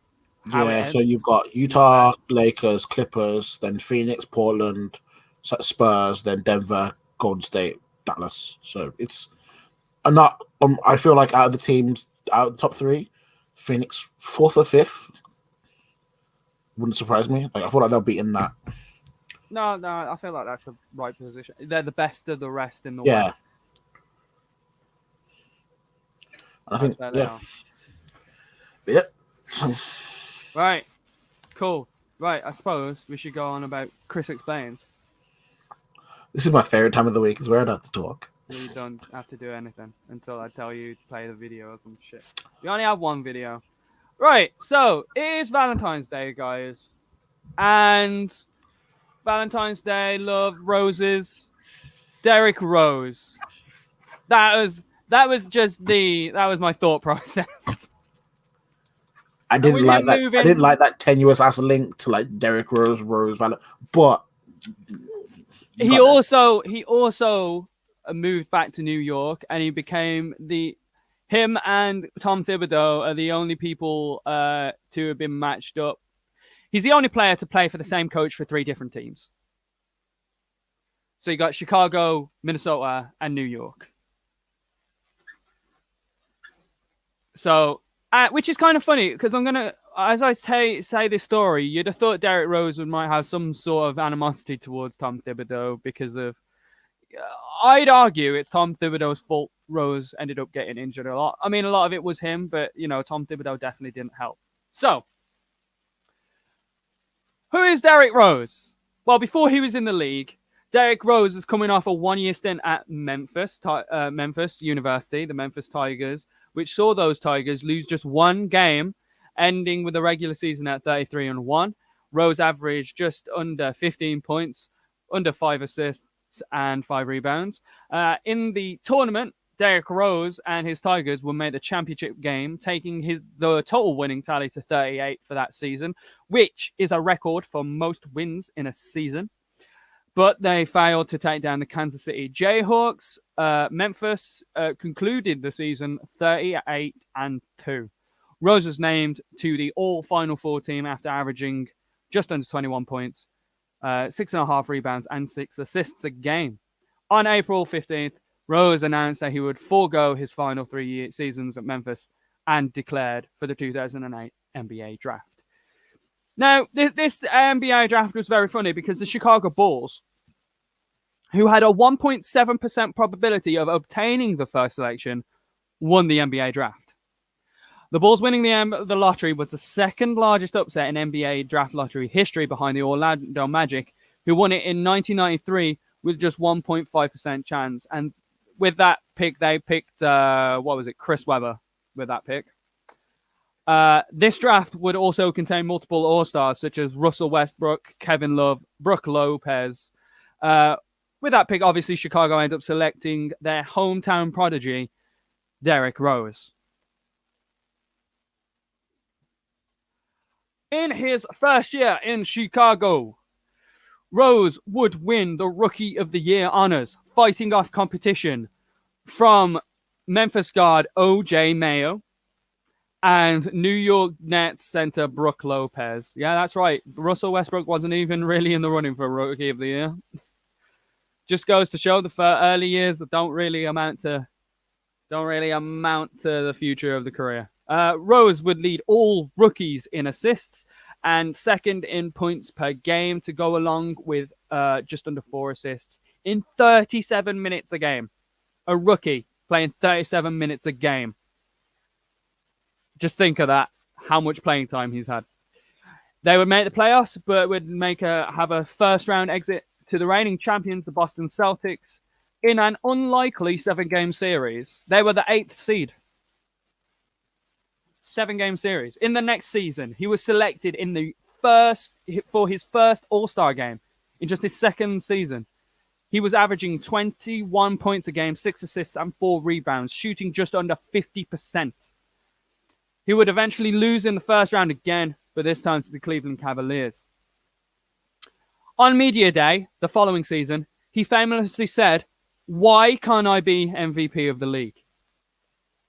So you've got Utah, Lakers, Clippers, then Phoenix, Portland, Spurs, then Denver, Golden State, Dallas. So it's not. I feel like out of the top three, Phoenix 4th or 5th wouldn't surprise me. Like, I feel like they'll beat in that. No, I feel like that's the right position. They're the best of the rest in the West. I think Right. Cool. Right, I suppose we should go on about Chris Explains. This is my favorite time of the week, because we don't have to talk. You don't have to do anything until I tell you to play the video or some shit. You only have one video. Right, so it is Valentine's Day, guys. And Valentine's Day, love, roses. Derrick Rose. That was my thought process. I didn't like that. I didn't like that tenuous ass link to like Derrick Rose, but he also moved back to New York, and he became him and Tom Thibodeau are the only people to have been matched up. He's the only player to play for the same coach for 3 different teams. So you got Chicago, Minnesota, and New York. So, which is kind of funny, because as I say this story, you'd have thought Derrick Rose might have some sort of animosity towards Tom Thibodeau because of. I'd argue it's Tom Thibodeau's fault Rose ended up getting injured a lot. I mean, a lot of it was him, but Tom Thibodeau definitely didn't help. So, who is Derrick Rose? Well, before he was in the league, Derrick Rose is coming off a 1-year stint at Memphis University, the Memphis Tigers, which saw those Tigers lose just 1 game, ending with the regular season at 33-1. Rose averaged just under 15 points, under 5 assists, and 5 rebounds. In the tournament, Derrick Rose and his Tigers would make the championship game, taking the total winning tally to 38 for that season, which is a record for most wins in a season. But they failed to take down the Kansas City Jayhawks. Memphis concluded the season 38-2. Rose was named to the All Final Four team after averaging just under 21 points, 6.5 rebounds, and 6 assists a game. On April 15th, Rose announced that he would forego his final 3 seasons at Memphis and declared for the 2008 NBA draft. Now, this NBA draft was very funny because the Chicago Bulls, who had a 1.7% probability of obtaining the first selection, won the NBA draft. The Bulls winning the lottery was the second largest upset in NBA draft lottery history behind the Orlando Magic, who won it in 1993 with just 1.5% chance. And with that pick, they picked, Chris Webber with that pick. This draft would also contain multiple All-Stars such as Russell Westbrook, Kevin Love, Brook Lopez. With that pick, obviously, Chicago ended up selecting their hometown prodigy, Derrick Rose. In his first year in Chicago, Rose would win the Rookie of the Year honors, fighting off competition from Memphis guard O.J. Mayo and New York Nets center Brook Lopez. Yeah, that's right. Russell Westbrook wasn't even really in the running for Rookie of the Year. Just goes to show the early years don't really amount to the future of the career. Rose would lead all rookies in assists and second in points per game to go along with just under 4 assists in 37 minutes a game. A rookie playing 37 minutes a game. Just think of that, how much playing time he's had. They would make the playoffs, but would have a first-round exit to the reigning champions, the Boston Celtics, in an unlikely 7-game series. They were the 8th seed. 7-game series. In the next season, he was selected for his first All-Star game in just his second season. He was averaging 21 points a game, 6 assists, and 4 rebounds, shooting just under 50%. He would eventually lose in the first round again, but this time to the Cleveland Cavaliers. On Media Day, the following season, he famously said, "Why can't I be MVP of the league?"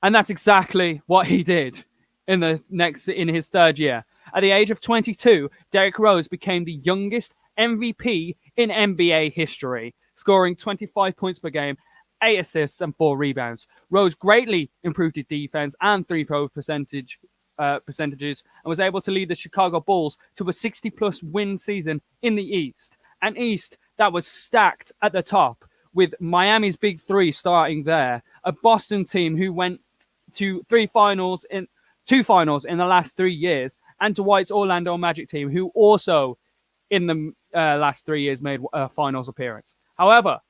And that's exactly what he did in his third year. At the age of 22, Derrick Rose became the youngest MVP in NBA history, scoring 25 points per game, 8 assists, and 4 rebounds. Rose greatly improved his defense and three-throw percentages and was able to lead the Chicago Bulls to a 60-plus win season in the East. An East that was stacked at the top, with Miami's Big Three starting there, a Boston team who went to 2 finals in the last 3 years, and Dwight's Orlando Magic team, who also in the last 3 years made a finals appearance. However,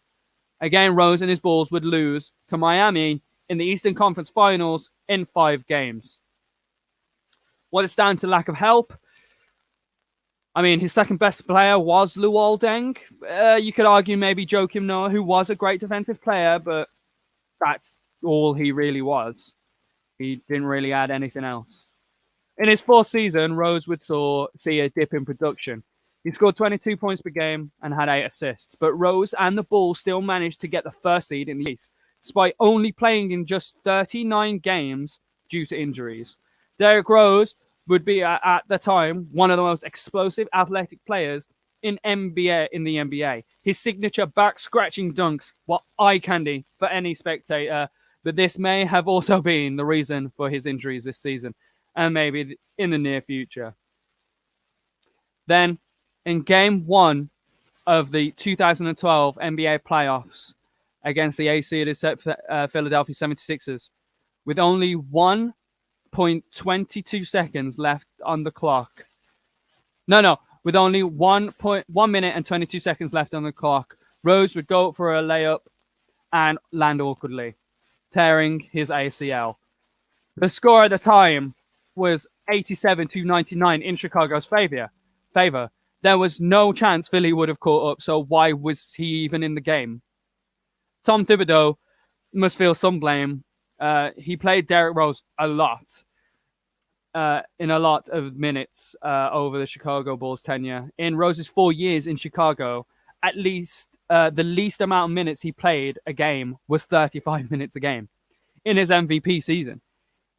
again, Rose and his Bulls would lose to Miami in the Eastern Conference Finals in 5 games. Was it down to lack of help? I mean, his second best player was Luol Deng. You could argue maybe Joakim Noah, who was a great defensive player, but that's all he really was. He didn't really add anything else. In his 4th season, Rose would see a dip in production. He scored 22 points per game and had 8 assists, but Rose and the Bulls still managed to get the first seed in the East, despite only playing in just 39 games due to injuries. Derrick Rose would be, at the time, one of the most explosive athletic players in the NBA. His signature back-scratching dunks were eye candy for any spectator, but this may have also been the reason for his injuries this season, and maybe in the near future. Then, in Game 1 of the 2012 NBA playoffs against the AC Philadelphia 76ers, with only 1.22 seconds left on the clock. With only 1 minute and 22 seconds left on the clock, Rose would go for a layup and land awkwardly, tearing his ACL. The score at the time was 87-99 in Chicago's favor. There was no chance Philly would have caught up, so why was he even in the game? Tom Thibodeau must feel some blame. He played Derrick Rose a lot, in a lot of minutes over the Chicago Bulls tenure. In Rose's 4 years in Chicago, at least the least amount of minutes he played a game was 35 minutes a game. In his MVP season,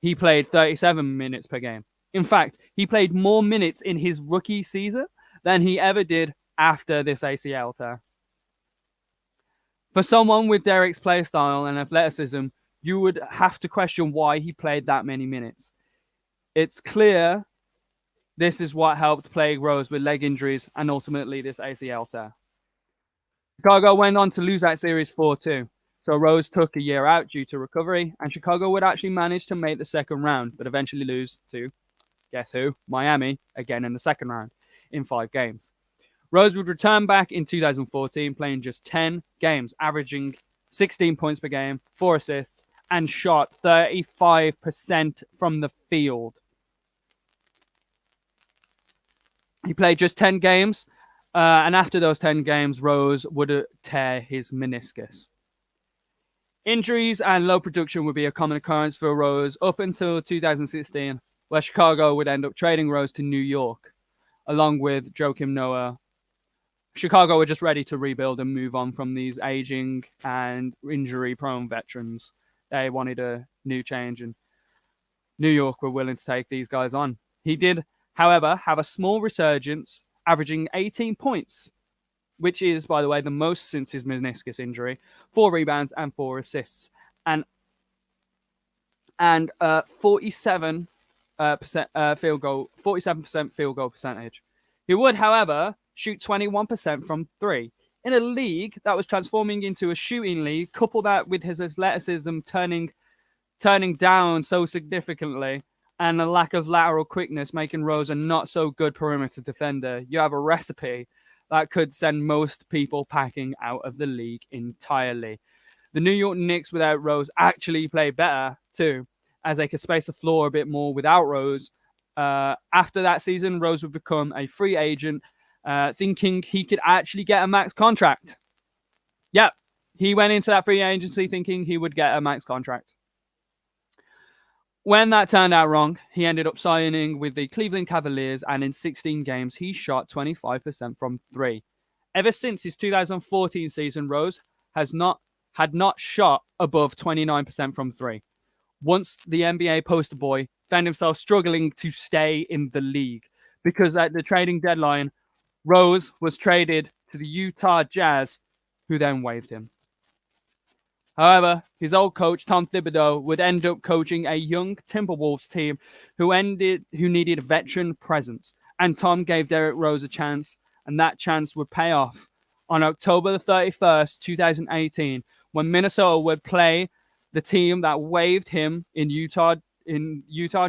he played 37 minutes per game. In fact, he played more minutes in his rookie season than he ever did after this ACL tear. For someone with Derrick's play style and athleticism, you would have to question why he played that many minutes. It's clear this is what helped plague Rose with leg injuries and ultimately this ACL tear. Chicago went on to lose that series 4-2. So Rose took a year out due to recovery, and Chicago would actually manage to make the second round, but eventually lose to, guess who? Miami, again in the second round, in 5 games. Rose would return back in 2014, playing just 10 games, averaging 16 points per game, 4 assists, and shot 35% from the field. He played just 10 games, and after those 10 games, Rose would tear his meniscus. Injuries and low production would be a common occurrence for Rose up until 2016, where Chicago would end up trading Rose to New York, along with Joakim Noah. Chicago were just ready to rebuild and move on from these aging and injury-prone veterans. They wanted a new change, and New York were willing to take these guys on. He did, however, have a small resurgence, averaging 18 points, which is, by the way, the most since his meniscus injury, 4 rebounds and 4 assists, and 47% field goal percentage. He would, however, shoot 21% from 3. In a league that was transforming into a shooting league, couple that with his athleticism turning down so significantly, and a lack of lateral quickness, making Rose a not so good perimeter defender, you have a recipe that could send most people packing out of the league entirely. The New York Knicks without Rose actually play better too, as they could space the floor a bit more without Rose. After that season, Rose would become a free agent, thinking he could actually get a max contract. Yep, he went into that free agency thinking he would get a max contract. When that turned out wrong, he ended up signing with the Cleveland Cavaliers, and in 16 games, he shot 25% from 3. Ever since his 2014 season, Rose had not shot above 29% from 3. Once the NBA poster boy found himself struggling to stay in the league, because at the trading deadline, Rose was traded to the Utah Jazz, who then waived him. However, his old coach, Tom Thibodeau, would end up coaching a young Timberwolves team who needed a veteran presence. And Tom gave Derrick Rose a chance, and that chance would pay off. On October the 31st, 2018, when Minnesota would play the team that waived him in Utah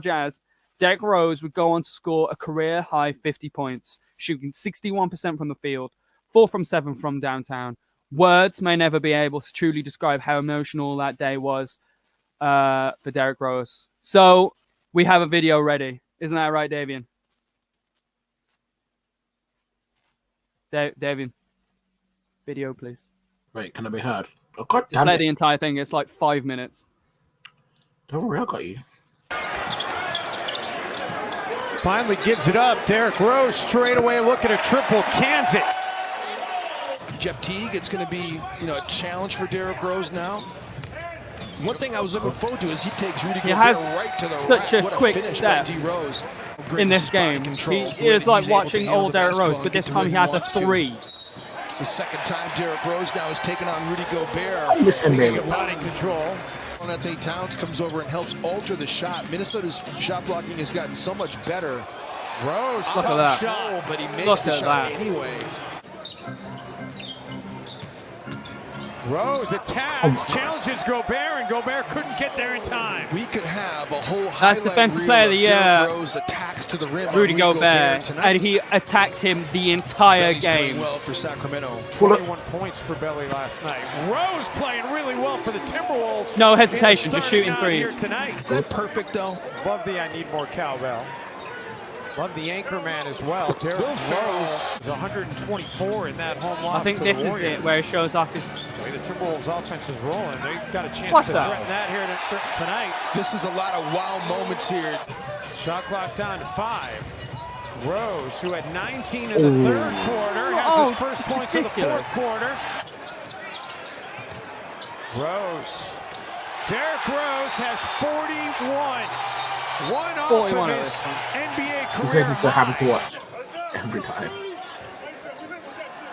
Jazz, Derrick Rose would go on to score a career-high 50 points, shooting 61% from the field, 4 from 7 from downtown. Words may never be able to truly describe how emotional that day was for Derrick Rose. So we have a video ready. Isn't that right, Davian? Davian, video, please. Wait, can I be heard? Oh, God damn play it. The entire thing. It's like 5 minutes. Don't worry, I got you. Finally gives it up. Derrick Rose straight away looking at triple, cans it. Jeff Teague, it's going to be, a challenge for Derrick Rose now. One thing I was looking forward to is he takes Rudy Gobert right to the such a quick step in this game. He is like watching old Derrick Rose, but this time he has a 3. It's the second time Derrick Rose now has taken on Rudy Gobert. Body control. Anthony Towns comes over and helps alter the shot. Minnesota's shot blocking has gotten so much better. Rose, look at that. Shot, but he makes the shot anyway. Rose attacks, challenges Gobert, and Gobert couldn't get there in time. We could have a whole That's defensive player of the year. Rose attacks to the rim. Rudy Gobert, and he attacked him the entire game. Well for Sacramento. 21 points for Belly last night. Rose playing really well for the Timberwolves. No hesitation, just shooting threes. Is that perfect though? Love the I need more cowbell. Love the anchor man as well. Derrick Rose is 124 in that home loss. I think this is it, where he shows off his Timberwolves offense is rolling. They've got a chance Watch to that. threaten that here tonight. This is a lot of wow moments here. Shot clock down to 5. Rose, who had 19 in the third quarter, has his first points of the fourth quarter. Rose. Derrick Rose has 41. One off of his NBA career It's so happy to watch every time.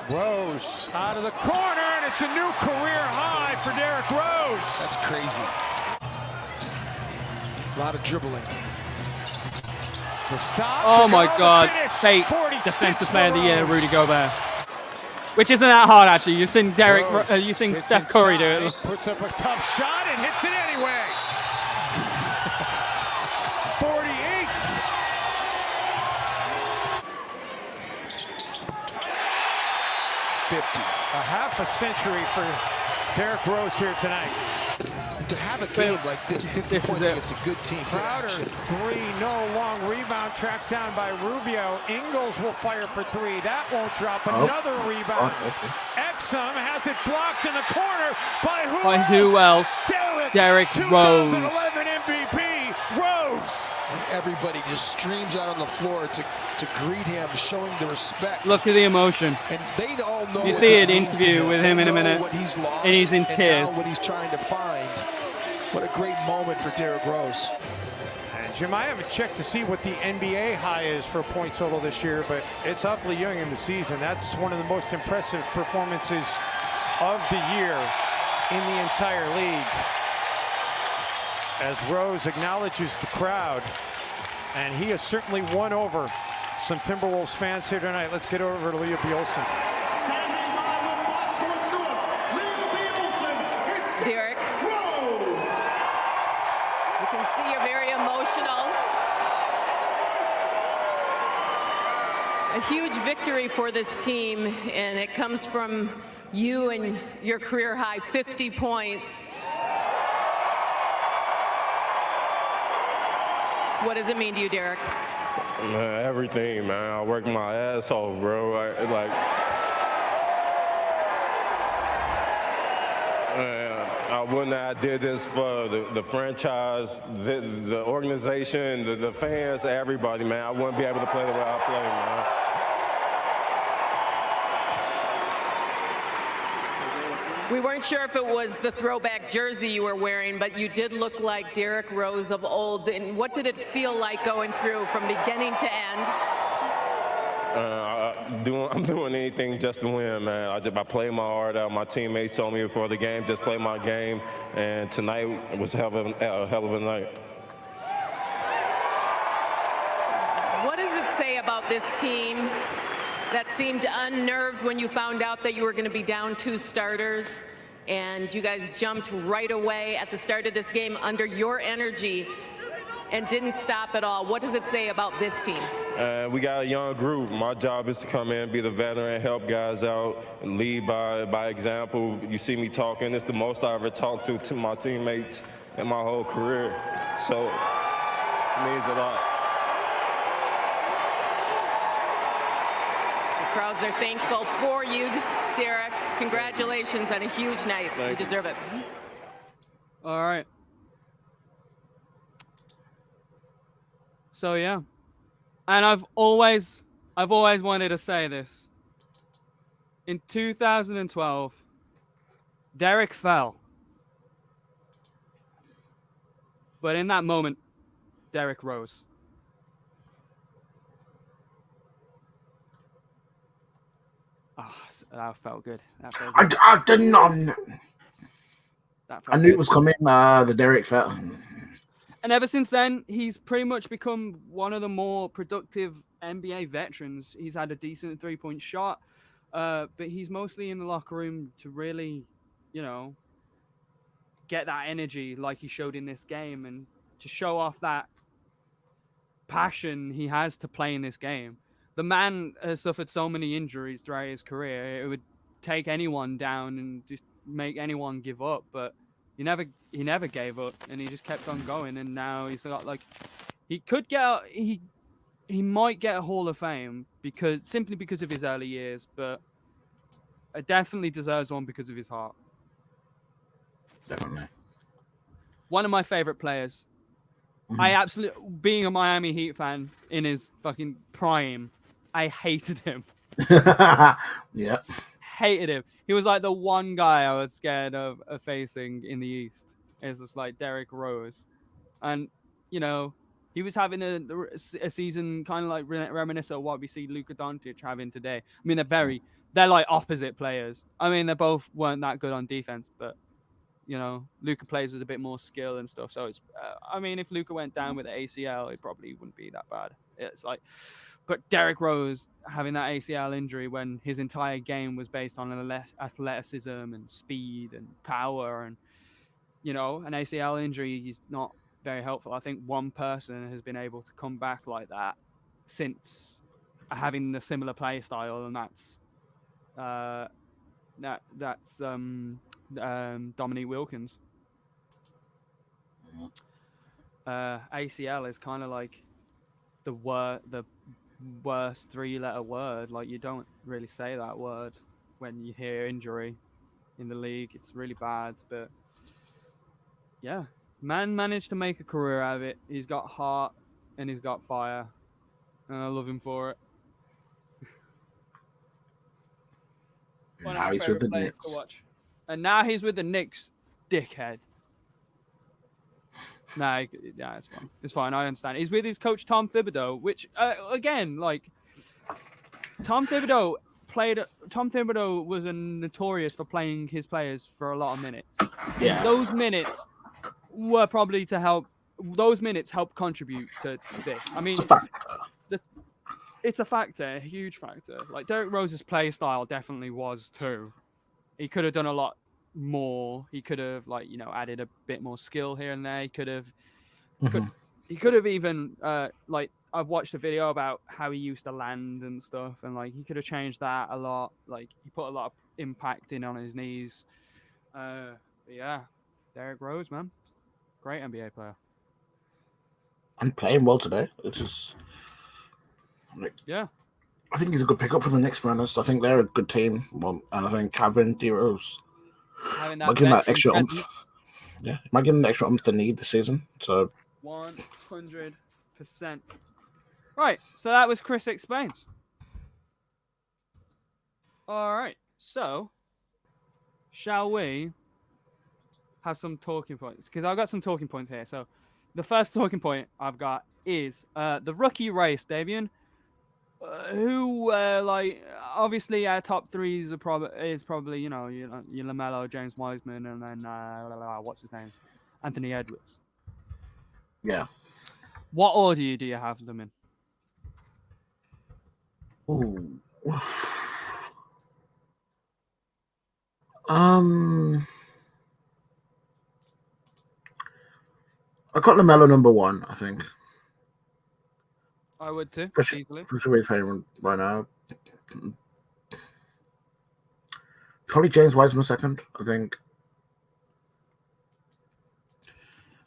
Rose out of the corner, and it's a new career high for Derrick Rose. That's crazy. A lot of dribbling. The stop. Oh my God! Fate Defensive Player of the Year, Rudy Gobert. Which isn't that hard actually. You've seen Derrick, you've seen Steph Curry do it. Puts up a tough shot and hits it anyway. 48. A half a century for Derrick Rose here tonight. To have a game like this, 50 points against a good team. Crowder, 3, no long rebound, tracked down by Rubio. Ingles will fire for 3. That won't drop. Another rebound. Exum has it blocked in the corner by who else? Derrick Rose. 2011 MVP, Rose. And everybody just streams out on the floor to greet him, showing the respect. Look at the emotion. And they all know. You see an interview with him in a minute, and he's in tears. What he's trying to find. What a great moment for Derrick Rose. And Jim, I haven't checked to see what the NBA high is for point total this year, but it's awfully young in the season. That's one of the most impressive performances of the year in the entire league. As Rose acknowledges the crowd, and he has certainly won over some Timberwolves fans here tonight. Let's get over to Leah Bielsen. Standing by with Fox Sports North, Leah Bielsen. It's Derrick. Rose. You can see you're very emotional. A huge victory for this team, and it comes from you and your career high 50 points. What does it mean to you, Derrick? Man, everything, man. I worked my ass off, bro. I wouldn't have did this for the franchise, the organization, the fans, everybody, man. I wouldn't be able to play the way I play, man. We weren't sure if it was the throwback jersey you were wearing, but you did look like Derrick Rose of old. And what did it feel like going through from beginning to end? I'm doing anything just to win, man. I play my heart out. My teammates told me before the game, just play my game. And tonight was a hell of a night. What does it say about this team that seemed unnerved when you found out that you were going to be down 2 starters, and you guys jumped right away at the start of this game under your energy and didn't stop at all? What does it say about this team? We got a young group. My job is to come in, be the veteran, help guys out, and lead by example. You see me talking. It's the most I ever talked to my teammates in my whole career. So it means a lot. Crowds are thankful for you, Derrick. Congratulations on a huge night. You deserve it. All right. So yeah, and I've always wanted to say this. In 2012, Derrick fell, but in that moment, Derrick rose. Oh, that felt good. That felt good. I did not. I knew good. it was coming. The Derrick fell. And ever since then, he's pretty much become one of the more productive NBA veterans. He's had a decent 3-point shot, but he's mostly in the locker room to really, get that energy like he showed in this game and to show off that passion he has to play in this game. The man has suffered so many injuries throughout his career. It would take anyone down and just make anyone give up, but he never gave up, and he just kept on going. And now he's got he might get a Hall of Fame simply because of his early years, but definitely deserves one because of his heart. Definitely. One of my favorite players. I absolutely, being a Miami Heat fan in his fucking prime, I hated him. Yeah. Hated him. He was like the one guy I was scared of facing in the East. It's just like Derrick Rose. And, you know, he was having a season kind of like reminiscent of what we see Luka Doncic having today. I mean, they're like opposite players. I mean, they both weren't that good on defense, but you know, Luka plays with a bit more skill and stuff. So it's, I mean, if Luka went down with the ACL, it probably wouldn't be that bad. It's like, but Derrick Rose having that ACL injury when his entire game was based on athleticism and speed and power, and you know, an ACL injury is not very helpful. I think one person has been able to come back like that since having the similar play style, and that's Dominique Wilkins. ACL is kind of like the worst 3-letter word. Like, you don't really say that word when you hear injury in the league. It's really bad, but yeah, man managed to make a career out of it. He's got heart and he's got fire, and I love him for it. One of my favorite players to watch. And now he's with the Knicks, dickhead. No, yeah, it's fine. It's fine. I understand. He's with his coach Tom Thibodeau, which again, like Tom Thibodeau was notorious for playing his players for a lot of minutes. Yeah. Those minutes were probably to help. Those minutes help contribute to this. I mean, It's a factor. It's a factor, a huge factor. Like Derrick Rose's play style definitely was too. He could have done a lot more. He could have, like, you know, added a bit more skill here and there. He could have even like, I've watched a video about how he used to land and stuff, and like he could have changed that a lot. Like, he put a lot of impact in on his knees. Yeah, Derrick Rose, man, great NBA player. And playing well today. It's just yeah. I think he's a good pickup for the Knicks, man. I think they're a good team. Well, and I think Kevin D. Rose might give that extra oomph. Yeah, might give them the extra oomph they need this season. So 100%. Right, so that was Chris Explains. All right, so shall we have some talking points? Because I've got some talking points here. So the first talking point I've got is the rookie race, Davian. Who like, obviously our top threes are probably you know your LaMelo, James Wiseman, and then what's his name, Anthony Edwards. Yeah. What order do you have them in? Ooh. I got LaMelo number 1, I think. I would too, easily. Especially playing right now. Probably James Wiseman second, I think.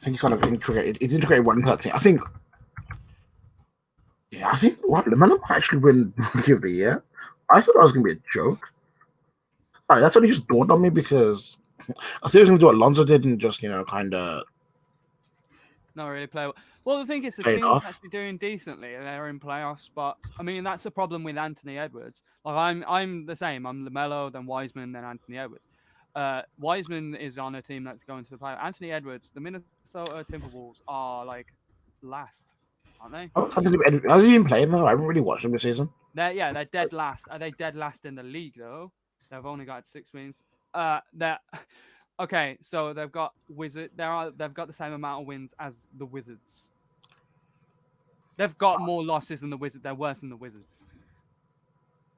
He's kind of integrated. He's integrated well into that team. I think LaMelo might actually win Rookie of the Year. I thought that was going to be a joke. All right, that's only just dawned on me because I thought he was going to do what Lonzo did and just, you know, kind of not really play well. Well, the thing is, the team's actually doing decently. They're in playoff spots. I mean, that's a problem with Anthony Edwards. Like, I'm the same. I'm LaMelo, then Wiseman, then Anthony Edwards. Wiseman is on a team that's going to the playoff. Anthony Edwards, the Minnesota Timberwolves are like last, aren't they? Has he been playing though? I haven't really watched him this season. They're dead last. Are they dead last in the league though? They've only got 6 wins. Okay, so they've got They've got the same amount of wins as the Wizards. They've got more losses than the Wizards. They're worse than the Wizards.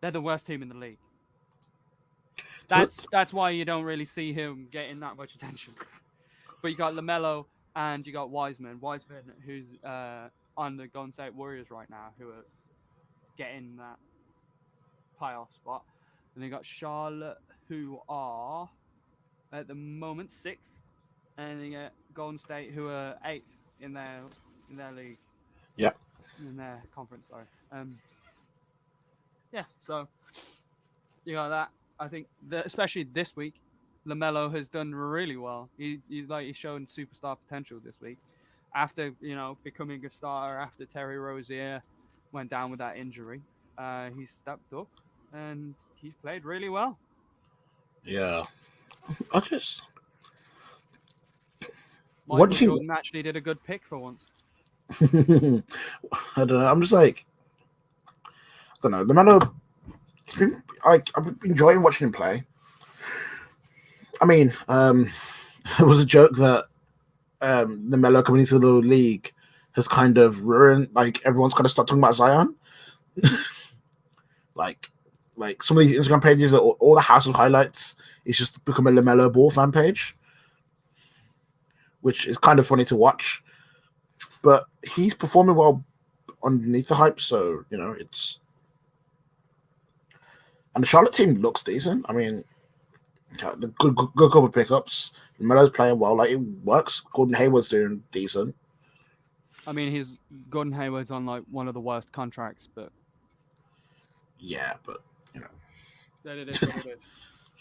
They're the worst team in the league. That's why you don't really see him getting that much attention. But you got LaMelo and you got Wiseman. Wiseman, who's on the Golden State Warriors right now, who are getting that playoff spot. And you got Charlotte, who are at the moment 6th, and you got Golden State, who are 8th in their league. Yep. In their conference, sorry. Yeah, so you got that. I think especially this week, LaMelo has done really well. He's shown superstar potential this week. After becoming a starter after Terry Rozier went down with that injury, he's stepped up and he's played really well. Yeah, I just Michael what do you Jordan actually did a good pick for once. think? I don't know. I'm just like, I don't know. LaMelo, I'm enjoying watching him play. I mean, it was a joke that LaMelo coming into the league has kind of ruined. Like everyone's kind of stopped talking about Zion. like, some of these Instagram pages, all the House of Highlights is just become a LaMelo Ball fan page, which is kind of funny to watch. But he's performing well underneath the hype, so it's. And the Charlotte team looks decent. I mean, the good couple of pickups. LaMelo's playing well. Like, it works. Gordon Hayward's doing decent. I mean, Gordon Hayward's on like one of the worst contracts, but yeah, but that it is what it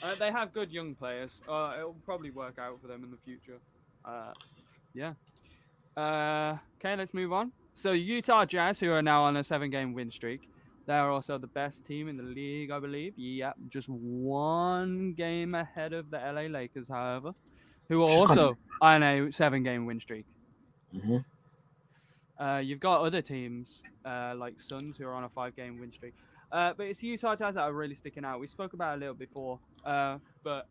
is. They have good young players. It'll probably work out for them in the future. Yeah. Okay, let's move on. So Utah Jazz, who are now on a 7-game win streak, they are also the best team in the league, I believe. Yep, just 1 game ahead of the LA Lakers, however, who are also on a 7-game win streak. Mm-hmm. You've got other teams like Suns, who are on a 5-game win streak. But it's Utah Jazz that are really sticking out. We spoke about it a little before, but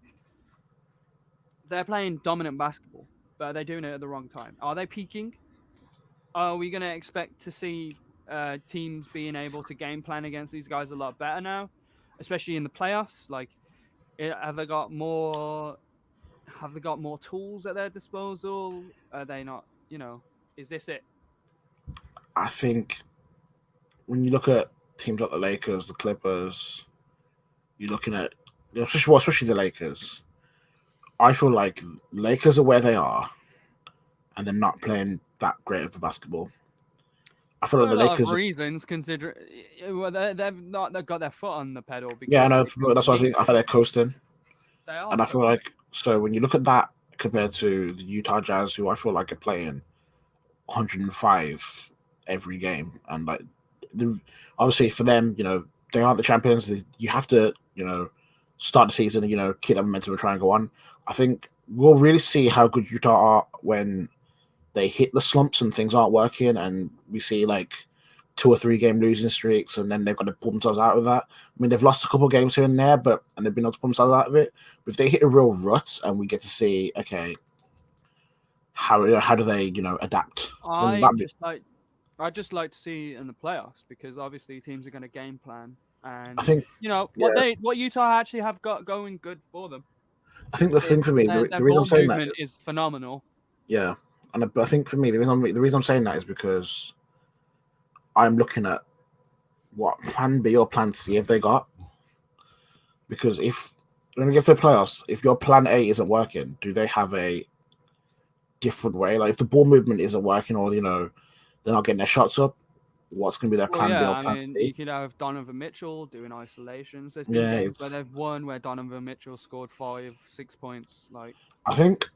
they're playing dominant basketball, but are they doing it at the wrong time? Are they peaking? Are we going to expect to see teams being able to game plan against these guys a lot better now, especially in the playoffs? Like, have they got more tools at their disposal? Are they not? Is this it? I think when you look at teams like the Lakers, the Clippers, you're looking at especially the Lakers. I feel like Lakers are where they are, and they're not playing that great of the basketball. I feel like the Lakers. Reasons, considering they've got their foot on the pedal. Yeah, I know. That's what I think. I feel they're coasting. They are, and I feel like when you look at that compared to the Utah Jazz, who I feel like are playing 105 every game, and like obviously for them, they aren't the champions. You have to, start the season and keep that momentum and try and go on. I think we'll really see how good Utah are when they hit the slumps and things aren't working, and we see like 2 or 3 game losing streaks, and then they've got to pull themselves out of that. I mean, they've lost a couple of games here and there, and they've been able to pull themselves out of it. But if they hit a real rut and we get to see, okay, how do they adapt? I'd just like to see in the playoffs, because obviously teams are going to game plan, and I think what Utah actually have got going good for them. I think the thing for me, the reason I'm saying that is phenomenal. Yeah, and I think for me, the reason I'm saying that is because I'm looking at what plan B or plan C have they got. Because when we get to the playoffs, if your plan A isn't working, do they have a different way? Like if the ball movement isn't working, or they're not getting their shots up, what's going to be their plan B or plan C? You could have Donovan Mitchell doing isolations. There's been games where they've won where Donovan Mitchell scored 5-6 points. Like I think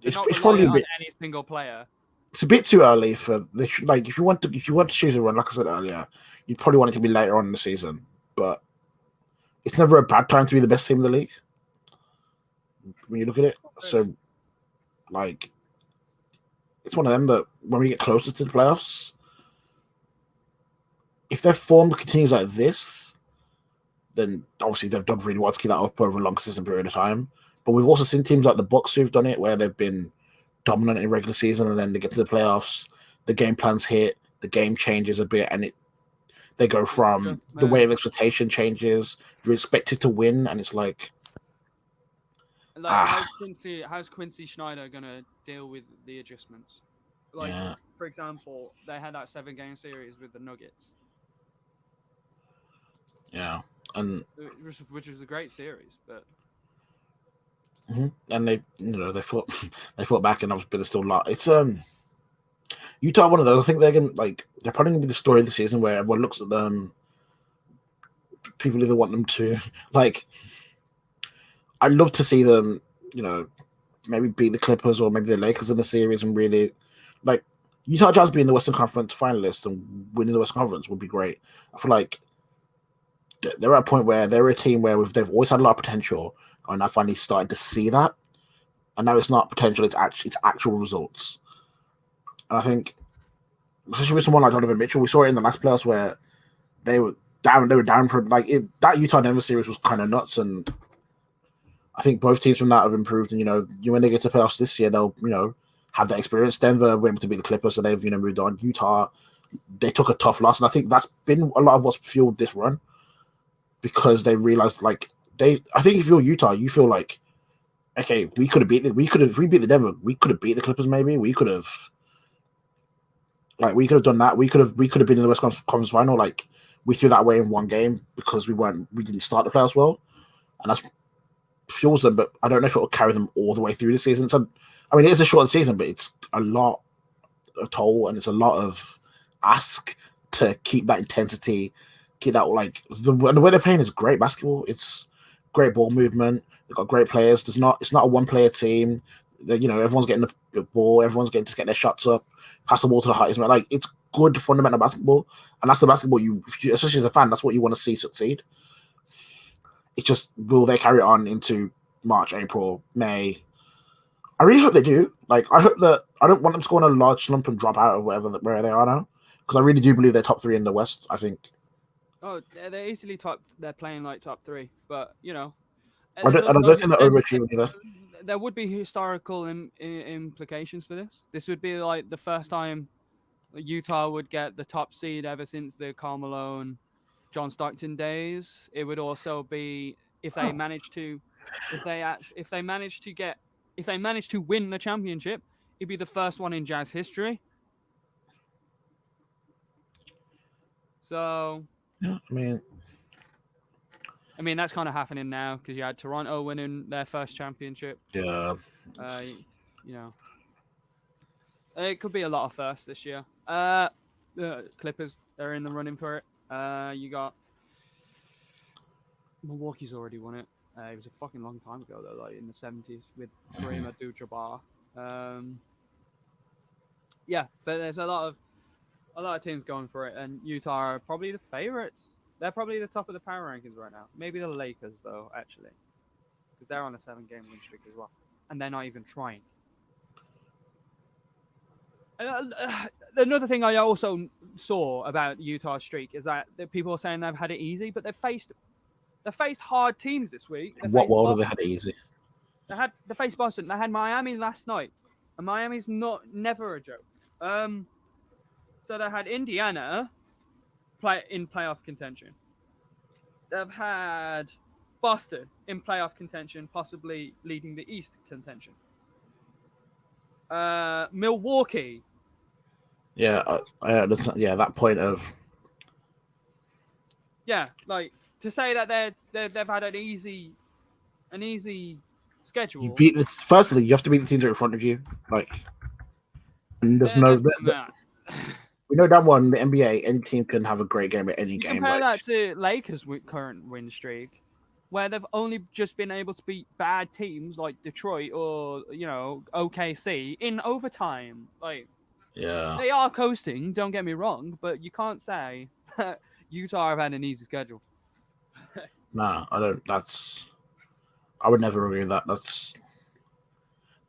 it's probably a bit, on any single player. It's a bit too early for this. Like if you want to choose a run, like I said earlier, you'd probably want it to be later on in the season. But it's never a bad time to be the best team in the league when you look at it. So, like, it's one of them that when we get closer to the playoffs, if their form continues like this, then obviously they've done really well to keep that up over a long, consistent period of time. But we've also seen teams like the Bucks who've done it, where they've been dominant in regular season, and then they get to the playoffs, the game plans hit, the game changes a bit, and they go from the way of expectation changes. You're expected to win, and it's like how's Quincy Schneider gonna deal with the adjustments? Like, for example, they had that 7-game series with the Nuggets. Yeah, and which was a great series, but. And they fought back, and obviously there's still a lot. It's Utah, one of those. I think they're probably gonna be the story of the season where everyone looks at them. People either want them to I'd love to see them, maybe beat the Clippers or maybe the Lakers in the series and really, like, Utah Jazz being the Western Conference finalist and winning the Western Conference would be great. I feel like they're at a point where they're a team where they've always had a lot of potential, and I finally starting to see that. And now it's not potential; it's actual results. And I think, especially with someone like Donovan Mitchell, we saw it in the last playoffs where they were down. They were down for that Utah Denver series was kind of nuts, and I think both teams from that have improved. And when they get to playoffs this year, they'll have that experience. Denver were able to beat the Clippers, so they've moved on. Utah, they took a tough loss, and I think that's been a lot of what's fueled this run because they realized I think if you're Utah, you feel like, okay, if we beat the Denver, we could have beat the Clippers. Maybe we could have done that. We could have been in the West Conference Final. Like we threw that away in one game because we didn't start the playoffs well, and that's fuels them. But I don't know if it will carry them all the way through the season. So, I mean, it is a short season, but it's a lot of toll and it's a lot of ask to keep that intensity, keep that the way they're playing is great basketball. It's great ball movement. They've got great players. It's not a one player team. Everyone's getting the ball. Everyone's getting to get their shots up, pass the ball to the highest man. Like it's good fundamental basketball, and that's the basketball especially as a fan, that's what you want to see succeed. It's just, will they carry it on into March, April, May? I really hope they do. I hope that I don't want them to go on a large slump and drop out or where they are now, because I really do believe they're top 3 in the West. I think. Oh, they're easily top. They're playing like top 3, but I don't think they're overachieving either. There would be historical implications for this. This would be like the first time Utah would get the top seed ever since the Karl Malone, John Stockton days. It would also be if they manage to win the championship, it'd be the first one in Jazz history. So, yeah, I mean that's kind of happening now because you had Toronto winning their first championship. Yeah. It could be a lot of firsts this year. The Clippers, they're in the running for it. You got Milwaukee's already won it. It was a fucking long time ago though, like in the 70s with Kareem Abdul-Jabbar. Yeah, but there's a lot of teams going for it, and Utah are probably the favorites. They're probably the top of the power rankings right now. Maybe the Lakers though, actually, because they're on a 7-game win streak as well, and they're not even trying. Another thing I also saw about Utah's streak is that people are saying they've had it easy, but they've faced hard teams this week. In what world have they had it easy? They faced Boston. They had Miami last night, and Miami's never a joke. So they had Indiana in playoff contention. They've had Boston in playoff contention, possibly leading the East contention. Milwaukee. Yeah, that point of. Yeah, like to say that they've had an easy schedule. Firstly, you have to beat the teams that are in front of you. And there's no. We know damn well in the NBA, any team can have a great game at any game. Compare that to Lakers' current win streak, where they've only just been able to beat bad teams like Detroit or OKC in overtime. Yeah, they are coasting. Don't get me wrong, but you can't say Utah have had an easy schedule. Nah, I don't. I would never agree with that.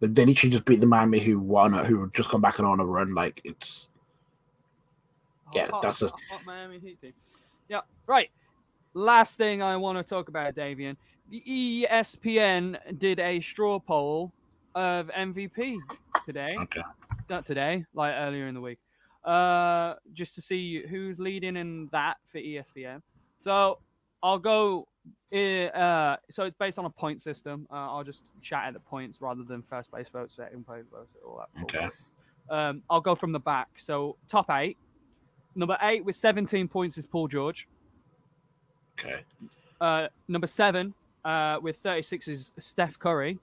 They literally just beat the Miami who just come back and on a run. It's. Yeah, that's a hot Miami Heat team. Yeah, right. Last thing I want to talk about, Davian. The ESPN did a straw poll of MVP today. Okay. Not today, like earlier in the week. Just to see who's leading in that for ESPN. So I'll go. So it's based on a point system. I'll just chat at the points rather than first place votes, second place votes, all that. Okay. I'll go from the back. So top 8. Number 8 with 17 points is Paul George. Okay. Number 7 with 36 is Steph Curry.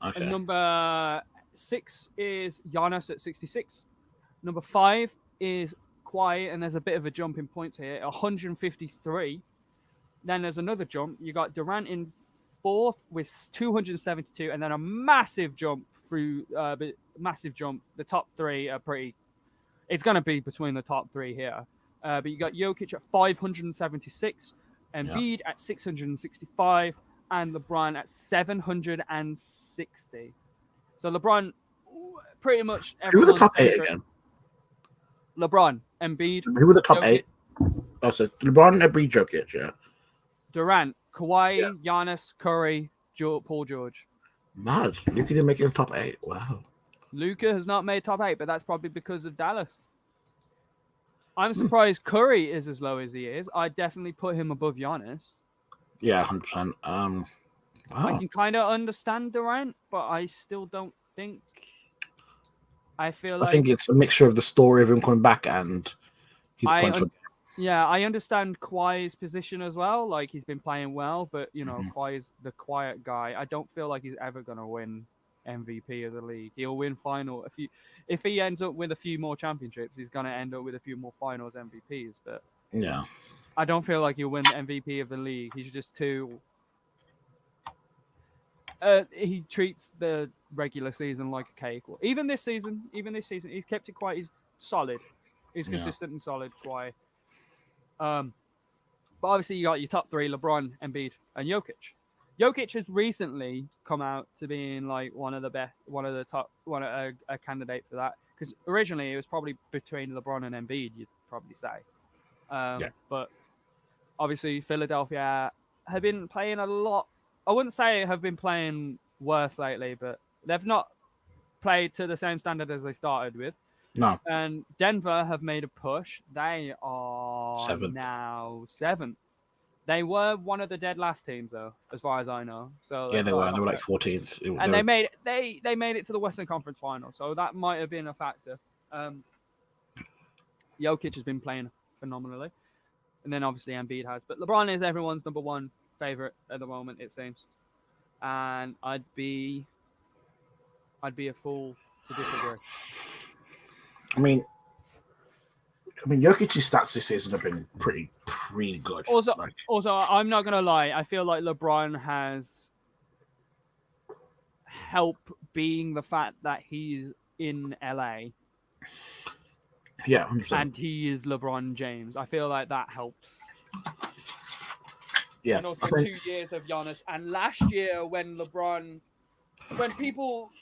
Okay. And number 6 is Giannis at 66. Number 5 is Kawhi, and there's a bit of a jump in points here, 153. Then there's another jump. You got Durant in fourth with 272, and then a massive jump through. Massive jump. The top three are pretty. It's going to be between the top three here. But you got Jokic at 576, Embiid at 665, and LeBron at 760. So LeBron, pretty much Who were the everyone's top 8 favorite. again? LeBron, Embiid. Who were the top Jokic, 8? Oh, so LeBron, Embiid, Jokic, yeah. Durant, Kawhi, Giannis, Curry, Paul George. Mad. Luka didn't make it in the top 8. Wow. Luka has not made top 8, but that's probably because of Dallas. I'm surprised Curry is as low as he is. I'd definitely put him above Giannis. Yeah, 100%. Wow. I can kind of understand Durant, but I still don't think. I think it's a mixture of the story of him coming back and his points. Yeah, I understand Kawhi's position as well. Like, he's been playing well, but, Kawhi's the quiet guy. I don't feel like he's ever going to win MVP of the league. He'll win final. If he ends up with a few more championships, he's going to end up with a few more finals MVPs. But yeah, I don't feel like he'll win the MVP of the league. He's just too. He treats the regular season like a cake. Even this season, he's kept it quite. He's solid. He's consistent and solid. Kawhi. But obviously you got your top three: LeBron, Embiid, and Jokic. Jokic has recently come out to being like a candidate for that, because originally it was probably between LeBron and Embiid, you'd probably say. But obviously Philadelphia have been playing a lot. I wouldn't say have been playing worse lately, but they've not played to the same standard as they started with. No. And Denver have made a push. They are now 7th. They were one of the dead last teams, though, as far as I know. So yeah, they were. They were like 14th, and they made it to the Western Conference Final. So that might have been a factor. Jokic has been playing phenomenally, and then obviously Embiid has. But LeBron is everyone's number one favorite at the moment, it seems. And I'd be a fool to disagree. I mean, Jokic's stats this season have been pretty good. Also, I'm not gonna lie. I feel like LeBron has helped being the fact that he's in LA. Yeah, 100%. And he is LeBron James. I feel like that helps. Yeah, and also 2 years of Giannis, and last year when people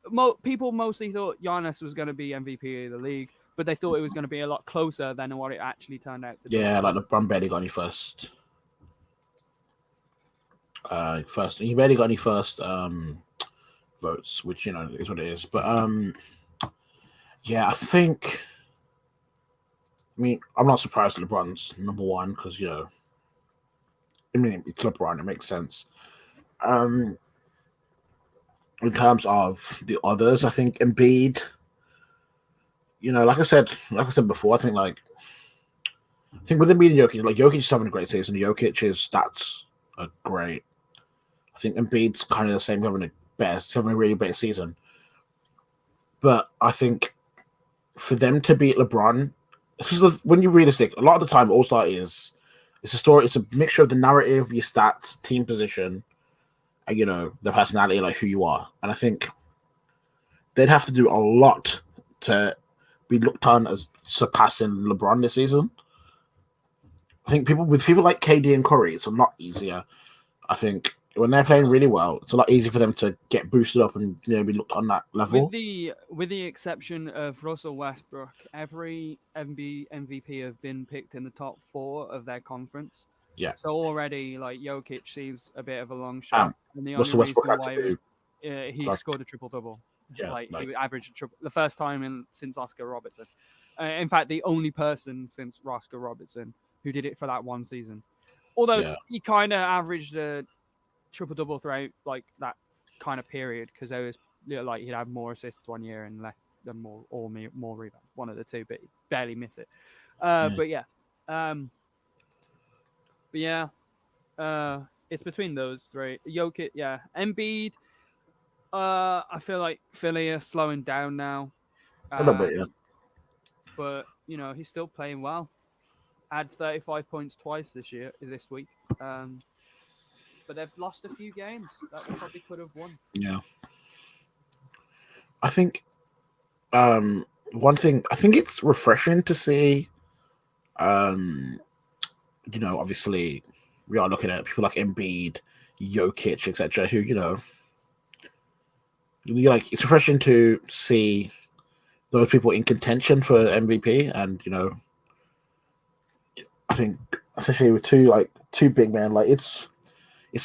mostly thought Giannis was going to be MVP of the league, but they thought it was going to be a lot closer than what it actually turned out to be. Yeah, like LeBron barely got any first. He barely got any first votes, which is what it is. But yeah, I think. I mean, I'm not surprised LeBron's number one because it's LeBron. It makes sense. In terms of the others, I think Embiid. Like I said before, I think with Embiid and Jokic, Jokic is having a great season. Jokic's stats are great. I think Embiid's kind of the same, having a really better season. But I think for them to beat LeBron, because when you're realistic, a lot of the time All-Star it's a story. It's a mixture of the narrative, your stats, team position, and the personality, like who you are. And I think they'd have to do a lot to be looked on as surpassing LeBron this season. I think people like KD and Curry, it's a lot easier. I think when they're playing really well, it's a lot easier for them to get boosted up and be looked on that level. With the exception of Russell Westbrook, every MVP have been picked in the top 4 of their conference. Yeah. So already, Jokic seems a bit of a long shot. And the Russell only Westbrook reason why he scored a triple-double. Yeah, he averaged a triple the first time since Oscar Robertson. In fact, the only person since Oscar Robertson who did it for that one season. Although he kind of averaged a triple-double throughout that kind of period, because there was he'd have more assists one year and less than more rebounds, one of the two, but he barely miss it. It's between those three. Jokic, Embiid. I feel like Philly are slowing down now. A little bit, yeah. But he's still playing well. had 35 points twice this week. But they've lost a few games that they probably could have won. Yeah. I think one thing, I think it's refreshing to see, obviously we are looking at people like Embiid, Jokic, etc., who, it's refreshing to see those people in contention for MVP. And, I think, especially with two big men, it's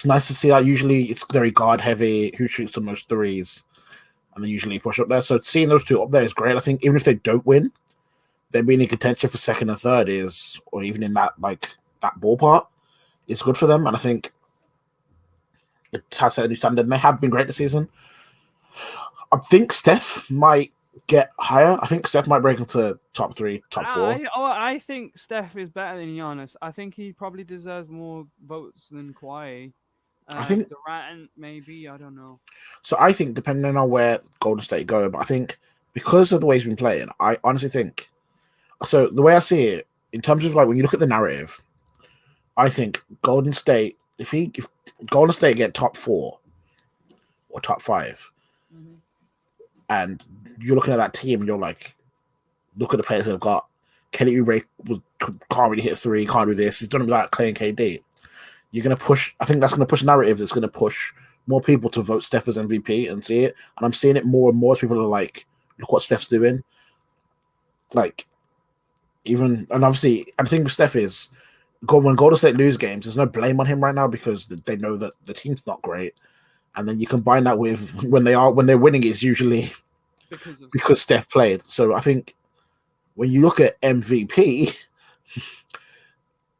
nice to see that. Usually it's very guard heavy, who shoots the most threes, and they usually push up there. So seeing those two up there is great. I think even if they don't win, them being in contention for second and third or even in that that ballpark, is good for them. And I think it has set a new standard. They have been great this season. I think Steph might get higher. I think Steph might break into top 3, top 4. I think Steph is better than Giannis. I think he probably deserves more votes than Kawhi. I think Durant, maybe, I don't know. So I think, depending on where Golden State go, but I think because of the way he's been playing, I honestly think. So the way I see it, in terms of when you look at the narrative, I think Golden State, if Golden State get top 4 or top 5, and you're looking at that team, and you're like, look at the players they've got. Kelly Oubre can't really hit a 3, can't do this. He's done it without Clay and KD. You're going to push. I think that's going to push narrative. That's going to push more people to vote Steph as MVP and see it. And I'm seeing it more and more. People are like, look what Steph's doing. And obviously, I think Steph is, when Golden State lose games, there's no blame on him right now because they know that the team's not great. And then you combine that with when they're winning, it's usually because Steph played. So I think when you look at MVP,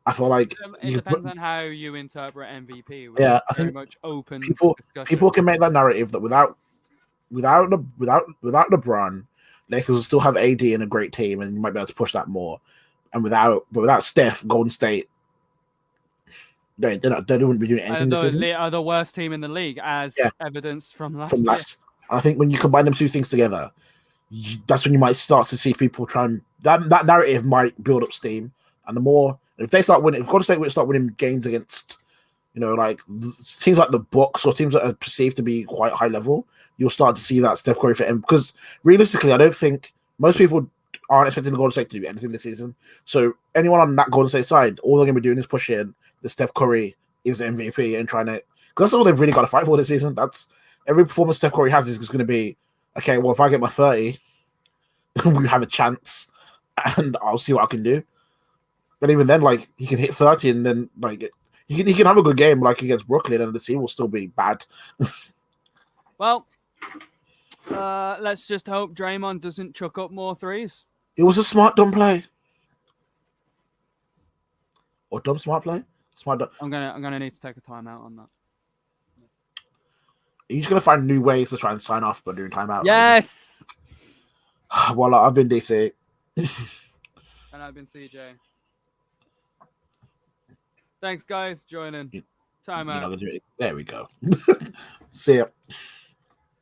I feel like it depends on how you interpret MVP. Yeah, I think much open. People can make that narrative that without LeBron, Lakers will still have AD and a great team, and you might be able to push that more. And without Steph, Golden State, they wouldn't be doing anything this season. They are the worst team in the league, as evidenced from last year. I think when you combine them two things together, that's when you might start to see people try and that narrative might build up steam. And the more, if they start winning, if Golden State start winning games against, teams like the Bucks or teams that are perceived to be quite high level, you'll start to see that Steph Curry for him. Because realistically, I don't think most people aren't expecting the Golden State to do anything this season. So anyone on that Golden State side, all they're going to be doing is pushing the Steph Curry is the MVP and trying to, because that's all they've really got to fight for this season. That's every performance Steph Curry has is going to be, okay, well, if I get my 30, we have a chance, and I'll see what I can do. But even then, he can hit 30, and then he can have a good game against Brooklyn, and the team will still be bad. Well, let's just hope Draymond doesn't chuck up more threes. It was a smart dumb play, or dumb smart play. Smart dumb. I'm gonna need to take a timeout on that. Are you just gonna find new ways to try and sign off by doing timeout? Yes. Well, I've been DC. And I've been CJ. Thanks, guys. Join in. Timeout. There we go. See ya.